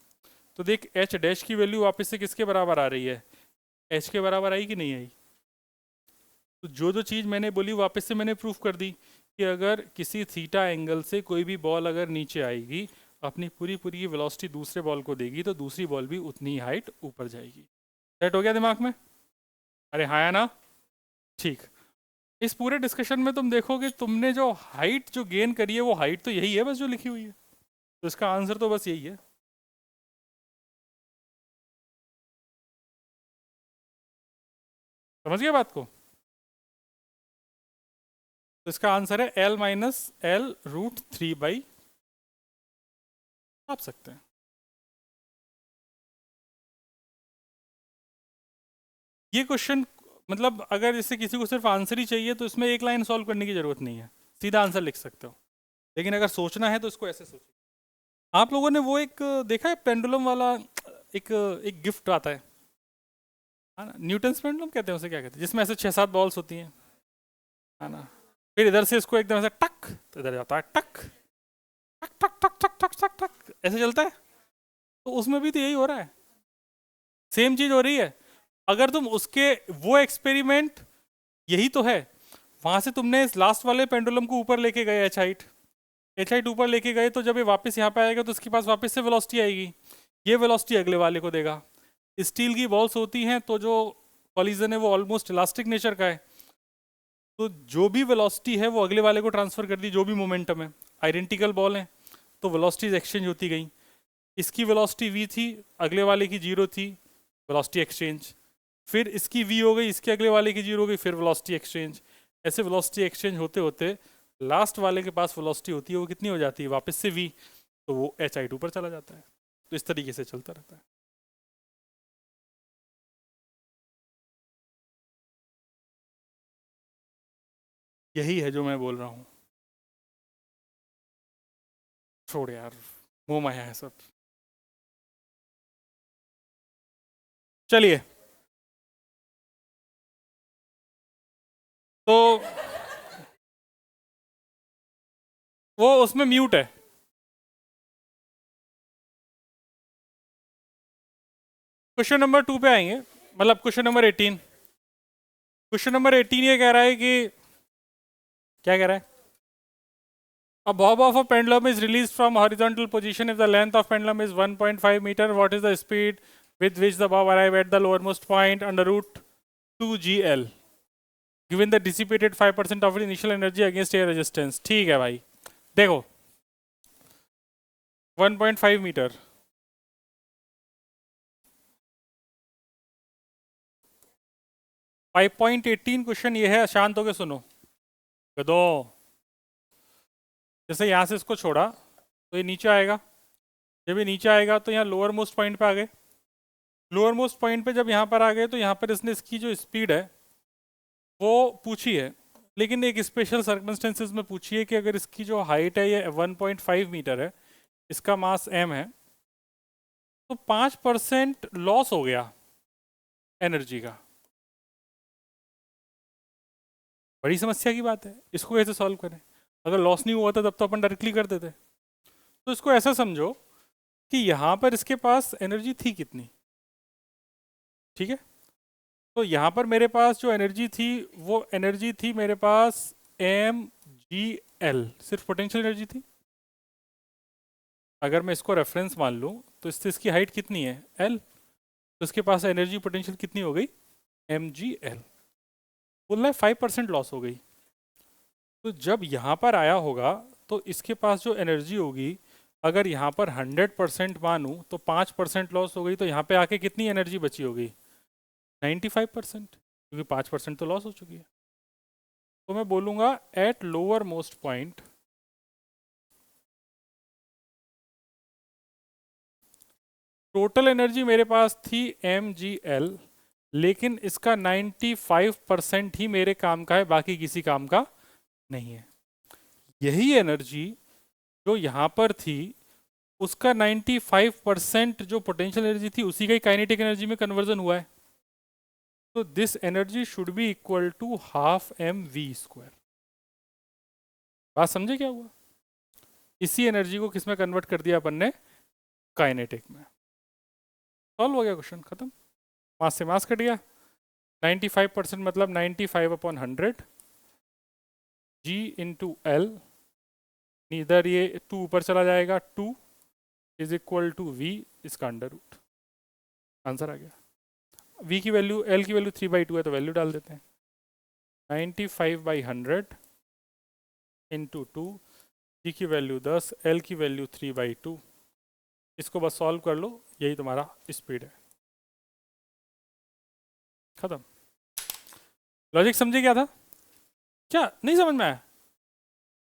तो देख h डैश की वैल्यू वापस से किसके बराबर आ रही है, h के बराबर आई कि नहीं आई। तो जो चीज़ मैंने बोली वापस से मैंने प्रूफ कर दी कि अगर किसी थीटा एंगल से कोई भी बॉल अगर नीचे आएगी, अपनी पूरी वेलोसिटी दूसरे बॉल को देगी, तो दूसरी बॉल भी उतनी ही हाइट ऊपर जाएगी। सेट हो गया दिमाग में, अरे हाँ या ना, ठीक। इस पूरे डिस्कशन में तुम देखोगे तुमने जो हाइट जो गेन करी है वो हाइट तो यही है बस जो लिखी हुई है, तो इसका आंसर तो बस यही है। समझ गए बात को? तो इसका आंसर है L माइनस L रूट 3/, आप सकते हैं। ये क्वेश्चन मतलब अगर इससे किसी को सिर्फ आंसर ही चाहिए तो इसमें एक लाइन सॉल्व करने की जरूरत नहीं है, सीधा आंसर लिख सकते हो। लेकिन अगर सोचना है तो इसको ऐसे सोचिए। आप लोगों ने वो एक देखा है पेंडुलम वाला, एक एक गिफ्ट आता है ना, न्यूटन्स पेंडुलम कहते हैं उसे, क्या कहते हैं, जिसमें ऐसे 6-7 बॉल्स होती हैं, है ना। फिर इधर से इसको एकदम ऐसे टक, तो इधर जाता है टक टक टक टक टक टक टक टक, ऐसे चलता है। तो उसमें भी तो यही हो रहा है, सेम चीज हो रही है। अगर तुम उसके वो एक्सपेरिमेंट, यही तो है, वहां से तुमने इस लास्ट वाले पेंडुलम को ऊपर लेके गए, एच हाइट ऊपर लेके गए, तो जब ये वापस यहाँ पे आएगा तो उसके पास वापस से वेलोसिटी आएगी, ये वेलोसिटी अगले वाले को देगा। स्टील की बॉल्स होती हैं तो जो कॉलिजन है वो ऑलमोस्ट इलास्टिक नेचर का है, तो जो भी वेलोसिटी है वो अगले वाले को ट्रांसफर कर दी, जो भी मोमेंटम है, आइडेंटिकल बॉल है तो वेलोसिटीज एक्सचेंज होती गई। इसकी वेलोसिटी v थी, अगले वाले की 0 थी, वेलोसिटी एक्सचेंज। फिर इसकी v हो गई, इसके अगले वाले की 0 हो गई, फिर वेलोसिटी एक्सचेंज। ऐसे वेलोसिटी एक्सचेंज होते होते लास्ट वाले के पास वेलोसिटी होती है वो कितनी हो जाती है वापस से v, तो वो एच हाइट ऊपर चला जाता है। तो इस तरीके से चलता रहता है। यही है जो मैं बोल रहा हूँ। छोड़ यार, मोह माया है सब। चलिए, तो वो उसमें म्यूट है। क्वेश्चन नंबर 2 पे आएंगे, मतलब क्वेश्चन नंबर 18। क्वेश्चन नंबर 18 ये कह रहा है कि, क्या कह रहा है, A bob of a pendulum is released from horizontal position if the length of pendulum is 1.5 meter. What is the speed with which the bob arrive at the lowermost point under root 2gl? Given the dissipated 5% of initial energy against air resistance. ठीक है भाई, देखो 1.5 metre, five point 18 question ये है, शांत होके सुनो गदो। जैसे यहाँ से इसको छोड़ा तो ये नीचे आएगा, जब ये नीचे आएगा तो यहाँ लोअर मोस्ट पॉइंट पे आ गए। लोअर मोस्ट पॉइंट पे जब यहाँ पर आ गए तो यहाँ पर इसने इसकी जो स्पीड है वो पूछी है, लेकिन एक स्पेशल सर्कमस्टेंसेस में पूछी है कि अगर इसकी जो हाइट है ये 1.5 मीटर है, इसका मास m है, तो 5% लॉस हो गया एनर्जी का। बड़ी समस्या की बात है, इसको कैसे सॉल्व करें? अगर लॉस नहीं हुआ था तब तो अपन डायरेक्टली कर देते। तो इसको ऐसा समझो कि यहाँ पर इसके पास एनर्जी थी कितनी, ठीक है। तो यहाँ पर मेरे पास जो एनर्जी थी वो एनर्जी थी मेरे पास mgl, सिर्फ पोटेंशियल एनर्जी थी। अगर मैं इसको रेफरेंस मान लूँ तो इससे इसकी हाइट कितनी है l, तो इसके पास एनर्जी पोटेंशियल कितनी हो गई mgl। बोलना है 5% लॉस हो गई। तो जब यहाँ पर आया होगा तो इसके पास जो एनर्जी होगी, अगर यहाँ पर 100% मानूँ तो 5% लॉस हो गई, तो यहाँ पे आके कितनी एनर्जी बची होगी 95%, क्योंकि 5% तो लॉस हो चुकी है। तो मैं बोलूँगा at lower most point total energy मेरे पास थी mgl, लेकिन इसका 95% ही मेरे काम का है, बाकी किसी काम का नहीं है। यही एनर्जी जो यहाँ पर थी उसका 95% जो पोटेंशियल एनर्जी थी उसी का ही काइनेटिक एनर्जी में कन्वर्जन हुआ है। तो this energy should be equal to half mv²। बात समझे क्या हुआ? इसी एनर्जी को किस में कन्वर्ट कर दिया अपन ने, काइनेटिक में। सॉल्व हो गया क्वेश्चन, खत्म। मास से मास कट गया, 95% मतलब 95/100 g इंटू एल, इधर ये 2 ऊपर चला जाएगा, 2 इज इक्वल टू v इसका अंडर रूट। आंसर आ गया। v की वैल्यू, l की वैल्यू 3/2 है तो वैल्यू डाल देते हैं, 95/100 इंटू 2, g की वैल्यू 10, l की वैल्यू 3/2। इसको बस सॉल्व कर लो, यही तुम्हारा स्पीड है, खत्म। लॉजिक समझे क्या था? क्या नहीं समझ में आया?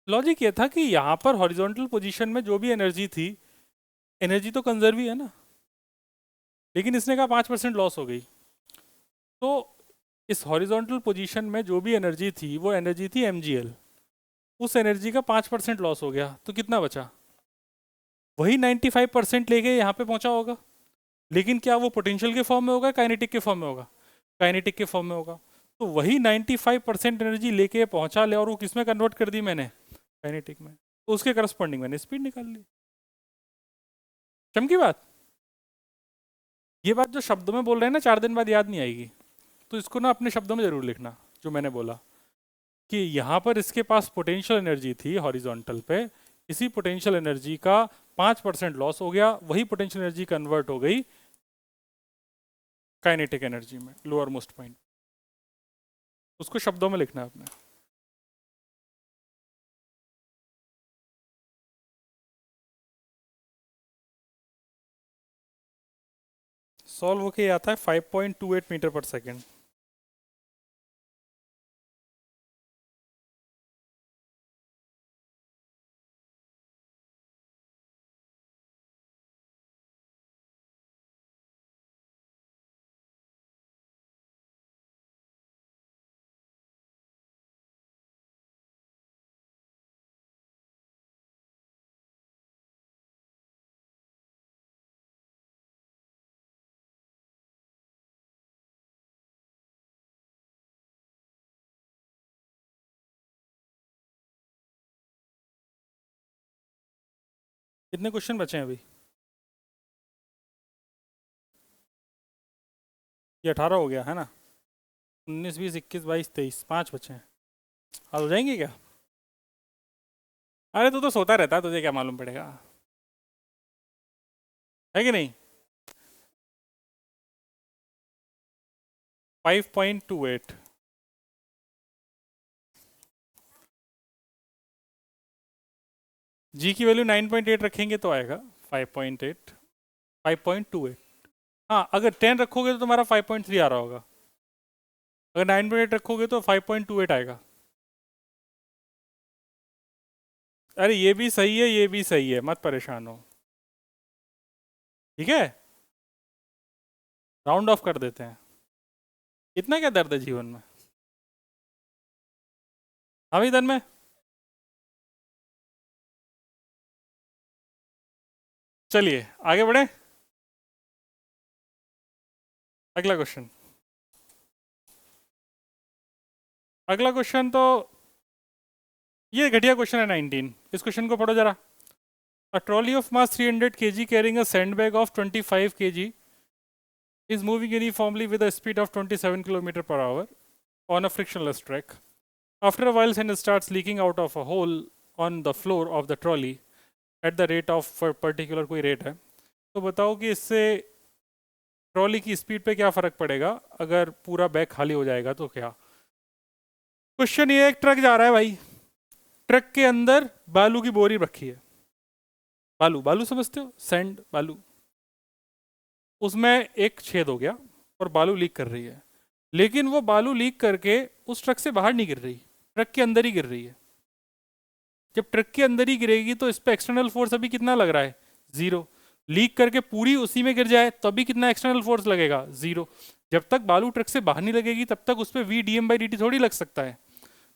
लॉजिक ये था कि यहाँ पर हॉरिजॉन्टल पोजीशन में जो भी एनर्जी थी, एनर्जी तो कंजर्व ही है ना, लेकिन इसने कहा 5% लॉस हो गई। तो इस हॉरिजॉन्टल पोजीशन में जो भी एनर्जी थी वो एनर्जी थी mgl, उस एनर्जी का 5% लॉस हो गया, तो कितना बचा? वही 95% लेके यहाँ पे पहुंचा होगा, लेकिन क्या वो पोटेंशियल के फॉर्म में होगा, काइनेटिक के फॉर्म में होगा? काइनेटिक के फॉर्म में होगा। तो वही 95% एनर्जी लेके पहुंचा ले, और वो किस में कन्वर्ट कर दी मैंने? काइनेटिक में। तो उसके करस्पॉन्डिंग मैंने स्पीड निकाल ली। चमकी बात? ये बात जो शब्दों में बोल रहे हैं ना, 4 दिन बाद याद नहीं आएगी, तो इसको ना अपने शब्दों में जरूर लिखना, जो मैंने बोला कि यहाँ पर इसके पास पोटेंशियल एनर्जी थी हॉरिजॉन्टल पे, इसी पोटेंशियल एनर्जी का 5% लॉस हो गया, वही पोटेंशियल एनर्जी कन्वर्ट हो गई काइनेटिक एनर्जी में, लोअर मोस्ट पॉइंट। उसको शब्दों में लिखना है आपने। सॉल्व होके आता है 5.28 मीटर पर सेकेंड। कितने क्वेश्चन बचे हैं अभी? ये 18 हो गया है ना? 19, 20, 21, 22, 23, 5 बचे हैं। हल हो जाएंगे क्या? अरे तू तो सोता रहता है, तुझे क्या मालूम पड़ेगा, है कि नहीं? 5.28। जी की वैल्यू 9.8 रखेंगे तो आएगा 5.8, 5.28। हाँ, अगर 10 रखोगे तो तुम्हारा 5.3 आ रहा होगा, अगर 9.8 रखोगे तो 5.28 आएगा। अरे ये भी सही है, ये भी सही है, मत परेशान हो, ठीक है? राउंड ऑफ कर देते हैं। इतना क्या दर्द है जीवन में? हाँ भाई, धन में। चलिए आगे बढ़े। अगला क्वेश्चन, अगला क्वेश्चन तो ये घटिया क्वेश्चन है 19। इस क्वेश्चन को पढ़ो जरा। A trolley of mass 300 kg carrying a sandbag of 25 kg is moving uniformly with a speed of 27 km per hour on a frictionless track. After a while, sand starts leaking out of a hole on the floor of the trolley at the rate of particular कोई rate है। तो बताओ कि इससे trolley की speed पे क्या फर्क पड़ेगा अगर पूरा बैग खाली हो जाएगा तो क्या? क्वेश्चन ये, एक ट्रक जा रहा है भाई, ट्रक के अंदर बालू की बोरी रखी है। बालू, बालू समझते हो, सैंड, बालू। उसमें एक छेद हो गया और बालू लीक कर रही है, लेकिन वो बालू लीक करके उस ट्रक से बाहर नहीं गिर रही, ट्रक के अंदर ही गिर रही है। जब ट्रक के अंदर ही गिरेगी तो इस पर एक्सटर्नल फोर्स अभी कितना लग रहा है? 0। लीक करके पूरी उसी में गिर जाए तो अभी कितना एक्सटर्नल फोर्स लगेगा? 0। जब तक बालू ट्रक से बाहर नहीं लगेगी तब तक उस पर V D M by D T थोड़ी लग सकता है।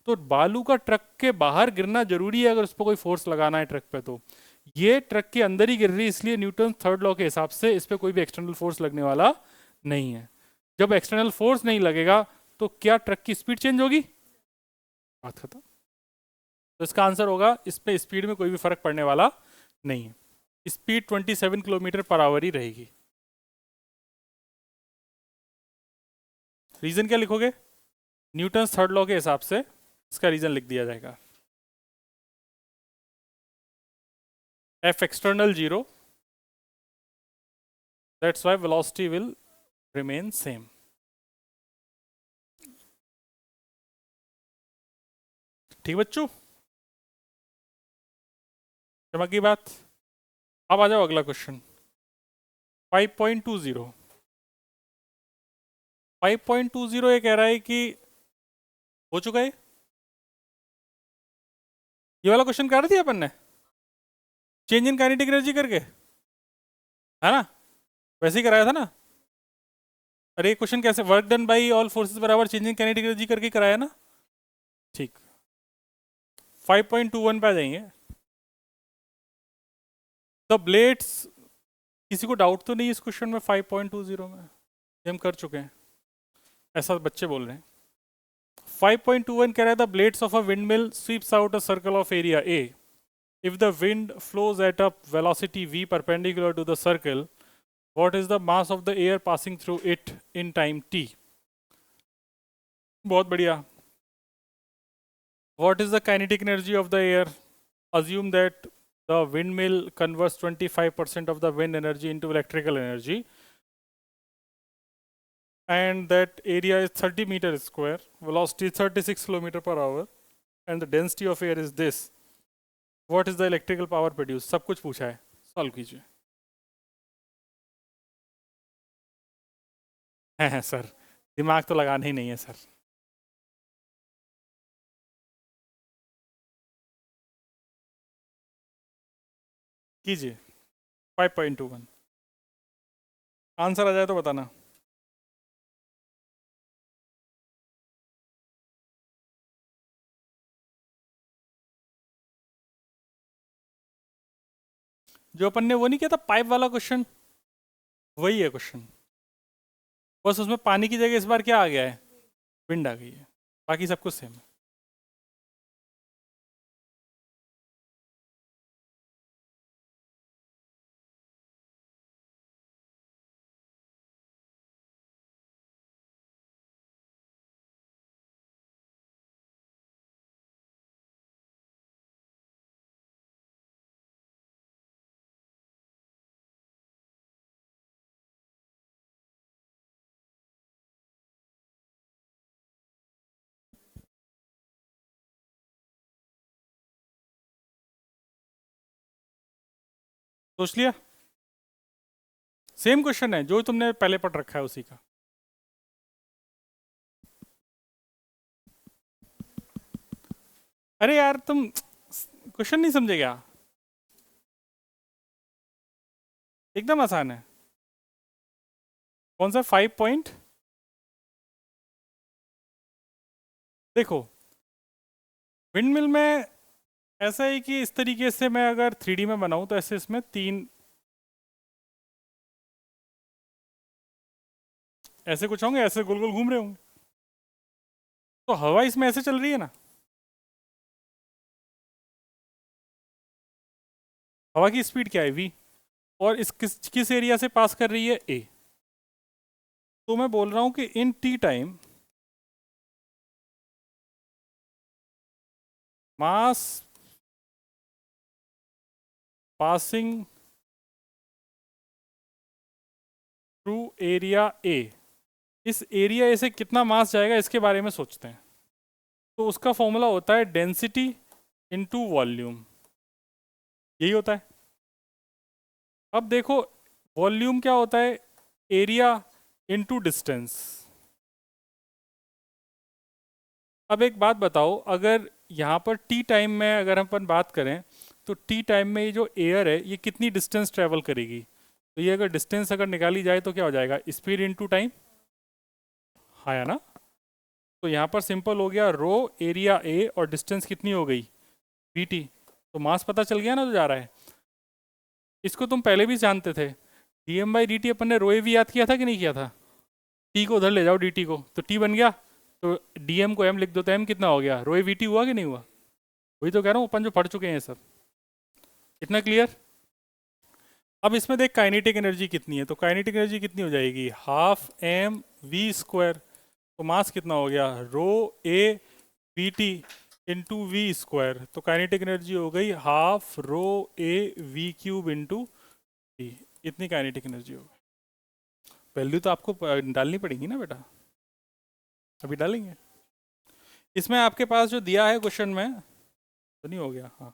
तो बालू का ट्रक के बाहर गिरना जरूरी है अगर उस पर कोई फोर्स लगाना है ट्रक पे। तो ये ट्रक के अंदर ही गिर रही है, इसलिए न्यूटन थर्ड लॉ के हिसाब से इस पर कोई भी एक्सटर्नल फोर्स लगने वाला नहीं है। जब एक्सटर्नल फोर्स नहीं लगेगा तो क्या ट्रक की स्पीड चेंज होगी? बात खत्म। तो इसका आंसर होगा, इस पे स्पीड में कोई भी फर्क पड़ने वाला नहीं है, स्पीड 27 किलोमीटर पर आवर ही रहेगी। रीजन क्या लिखोगे? न्यूटन थर्ड लॉ के हिसाब से इसका रीजन लिख दिया जाएगा, F external 0, that's why velocity will remain same. ठीक बच्चों, चमक की बात। अब आ जाओ अगला क्वेश्चन 5.20। 5.20 ये कह रहा है कि हो चुका है ये वाला क्वेश्चन कर दिया अपन ने, चेंज इन काइनेटिक एनर्जी करके, है ना? वैसे ही कराया था ना? अरे ये क्वेश्चन कैसे, work done by all forces बराबर चेंज इन काइनेटिक एनर्जी करके कराया ना? ठीक, 5.21 पे आ जाएंगे। द ब्लेड्स, किसी को डाउट तो नहीं इस क्वेश्चन में 5.20 में? ये हम कर चुके हैं, ऐसा बच्चे बोल रहे हैं। 5.21 कह रहा है the blades of a wind mill sweeps out a circle of area A if the wind flows at a velocity v perpendicular to the circle, what is the mass of the air passing through it in time t? बहुत बढ़िया। What is the kinetic energy of the air? Assume that the windmill converts 25% of the wind energy into electrical energy and that area is 30 meter square, velocity is 36 kilometer per hour and the density of air is this. What is the electrical power produced? सब कुछ पूछा है, solve कीजिए। है sir, दिमाग तो लगाना ही नहीं है सर। कीजिए 5.21, आंसर आ जाए तो बताना। जो अपन ने वो नहीं किया था पाइप वाला क्वेश्चन, वही है क्वेश्चन, बस उसमें पानी की जगह इस बार क्या आ गया है, विंड आ गई है, बाकी सब कुछ सेम है। सोच लिया? सेम क्वेश्चन है जो तुमने पहले पढ़ रखा है उसी का। अरे यार तुम क्वेश्चन नहीं समझे क्या? एकदम आसान है। कौन सा 5 पॉइंट? देखो विंड मिल में ऐसा है कि इस तरीके से मैं अगर 3D में बनाऊं तो ऐसे इसमें तीन ऐसे कुछ होंगे, ऐसे गोल गोल घूम रहे होंगे, तो हवा इसमें ऐसे चल रही है ना, हवा की स्पीड क्या है v, और इस किस एरिया से पास कर रही है a। तो मैं बोल रहा हूं कि इन t time mass passing through area a, इस एरिया ए से कितना मास जाएगा इसके बारे में सोचते हैं। तो उसका फॉर्मूला होता है डेंसिटी इनटू वॉल्यूम, यही होता है। अब देखो वॉल्यूम क्या होता है, एरिया इनटू डिस्टेंस। अब एक बात बताओ, अगर यहाँ पर टी टाइम में अगर अपन बात करें तो टी टाइम में ये जो एयर है ये कितनी डिस्टेंस ट्रेवल करेगी, तो ये अगर डिस्टेंस अगर निकाली जाए तो क्या हो जाएगा, स्पीड इनटू टाइम, है ना? तो यहाँ पर सिंपल हो गया रो एरिया ए और डिस्टेंस कितनी हो गई वी टी, तो मास पता चल गया ना जो जा रहा है। इसको तुम पहले भी जानते थे, d M by D t अपन ने रो ए वी याद किया था कि नहीं किया था? टी को उधर ले जाओ डी टी को, तो टी बन गया, तो डी एम को एम लिख दो, तो एम कितना हो गया, रो ए वी टी हुआ कि नहीं हुआ? वही तो कह रहा हूँ, अपन जो पढ़ चुके हैं सब। इतना क्लियर? अब इसमें देख काइनेटिक एनर्जी कितनी है, तो काइनेटिक एनर्जी कितनी हो जाएगी, हाफ एम वी स्क्वायर, तो मास कितना हो गया rho A v t into v square, तो काइनेटिक एनर्जी हो गई half rho A we cube into v, इतनी काइनेटिक एनर्जी हो गई। वैल्यू तो आपको डालनी पड़ेगी ना बेटा, अभी डालेंगे। इसमें आपके पास जो दिया है क्वेश्चन में, तो नहीं हो गया, हाँ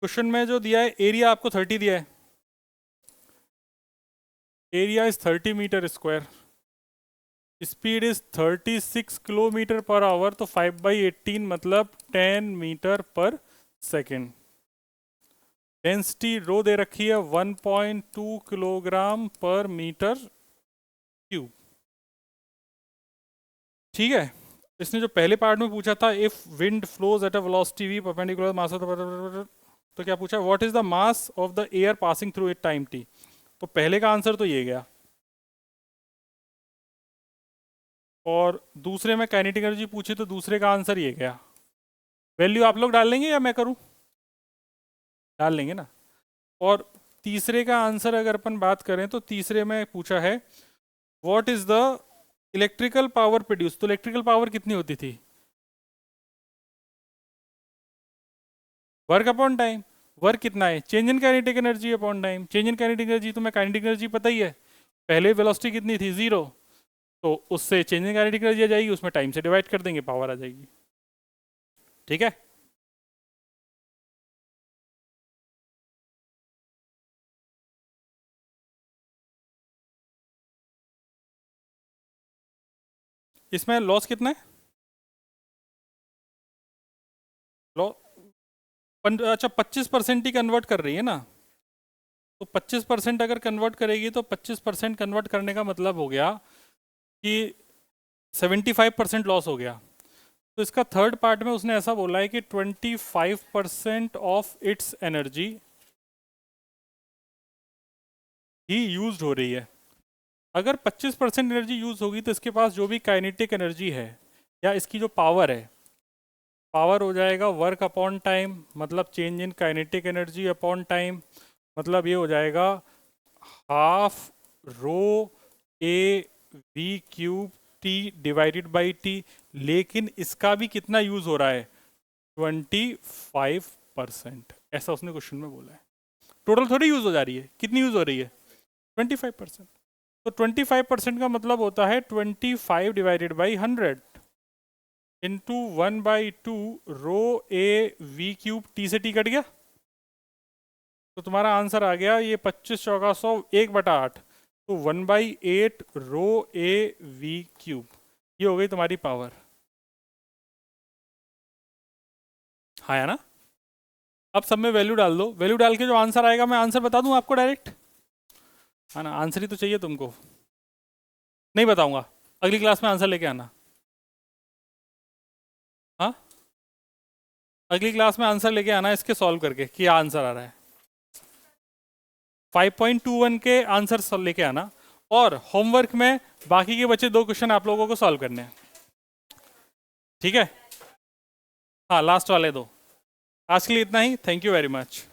क्वेश्चन में जो दिया है एरिया आपको 30 दिया है, area is 30 metre square, speed is 36 kilometre per hour, तो 5/18 मतलब 10 मीटर पर सेकेंड। डेंसिटी रो दे रखी है 1.2 किलोग्राम पर मीटर क्यूब। ठीक है, इसने जो पहले पार्ट में पूछा था, if wind flows at a velocity v perpendicular mass, तो क्या पूछा, what is the mass of the air passing through it time t। तो पहले का आंसर तो ये गया, और दूसरे में काइनेटिक एनर्जी पूछी तो दूसरे का आंसर ये गया। वैल्यू आप लोग डाल लेंगे या मैं करूं? डाल लेंगे ना। और तीसरे का आंसर अगर अपन बात करें तो तीसरे में पूछा है what is the electrical power produce. तो इलेक्ट्रिकल पावर कितनी होती थी? Work upon time. वर्क कितना है? Change in kinetic energy upon time. Change in kinetic energy, तो मैं काइनेटिक एनर्जी पता ही है, पहले वेलोसिटी कितनी थी 0, तो उससे चेंज इन काइनेटिक एनर्जी आ जाएगी, उसमें टाइम से डिवाइड कर देंगे, पावर आ जाएगी। ठीक है, इसमें लॉस कितना है? लॉ अच्छा 25% ही कन्वर्ट कर रही है ना, तो 25% अगर कन्वर्ट करेगी तो 25% कन्वर्ट करने का मतलब हो गया कि 75% लॉस हो गया। तो इसका थर्ड पार्ट में उसने ऐसा बोला है कि 25% of its energy he use हो रही है। अगर 25% एनर्जी यूज होगी तो इसके पास जो भी काइनेटिक एनर्जी है या इसकी जो पावर है, पावर हो जाएगा वर्क अपॉन टाइम, मतलब change in kinetic energy upon time, मतलब ये हो जाएगा half rho A we cube T divided by T. लेकिन इसका भी कितना यूज हो रहा है? 25%। ऐसा उसने क्वेश्चन में बोला है। टोटल थोड़ी यूज हो जा रही है, कितनी यूज हो रही है? 25%। तो 25% का मतलब होता है 25 divided by 100 into 1/2 rho A we cube. T से टी कट गया, तो तुम्हारा आंसर आ गया ये 25 चौका 100 1/8, तो 1/8 रो ए वी क्यूब। ये हो गई तुम्हारी पावर। हाँ है ना? अब सब में वैल्यू डाल दो, वैल्यू डाल के जो आंसर आएगा मैं आंसर बता दूं आपको डायरेक्ट, है ना? आंसर ही तो चाहिए तुमको। नहीं बताऊंगा, अगली क्लास में आंसर लेके आना। हाँ, अगली क्लास में आंसर लेके आना इसके सॉल्व करके, क्या आंसर आ रहा है। 5.21 के आंसर लेके आना, और होमवर्क में बाकी के बचे 2 क्वेश्चन आप लोगों को सॉल्व करने हैं। ठीक है, हाँ लास्ट वाले 2। आज के लिए इतना ही, थैंक यू वेरी मच।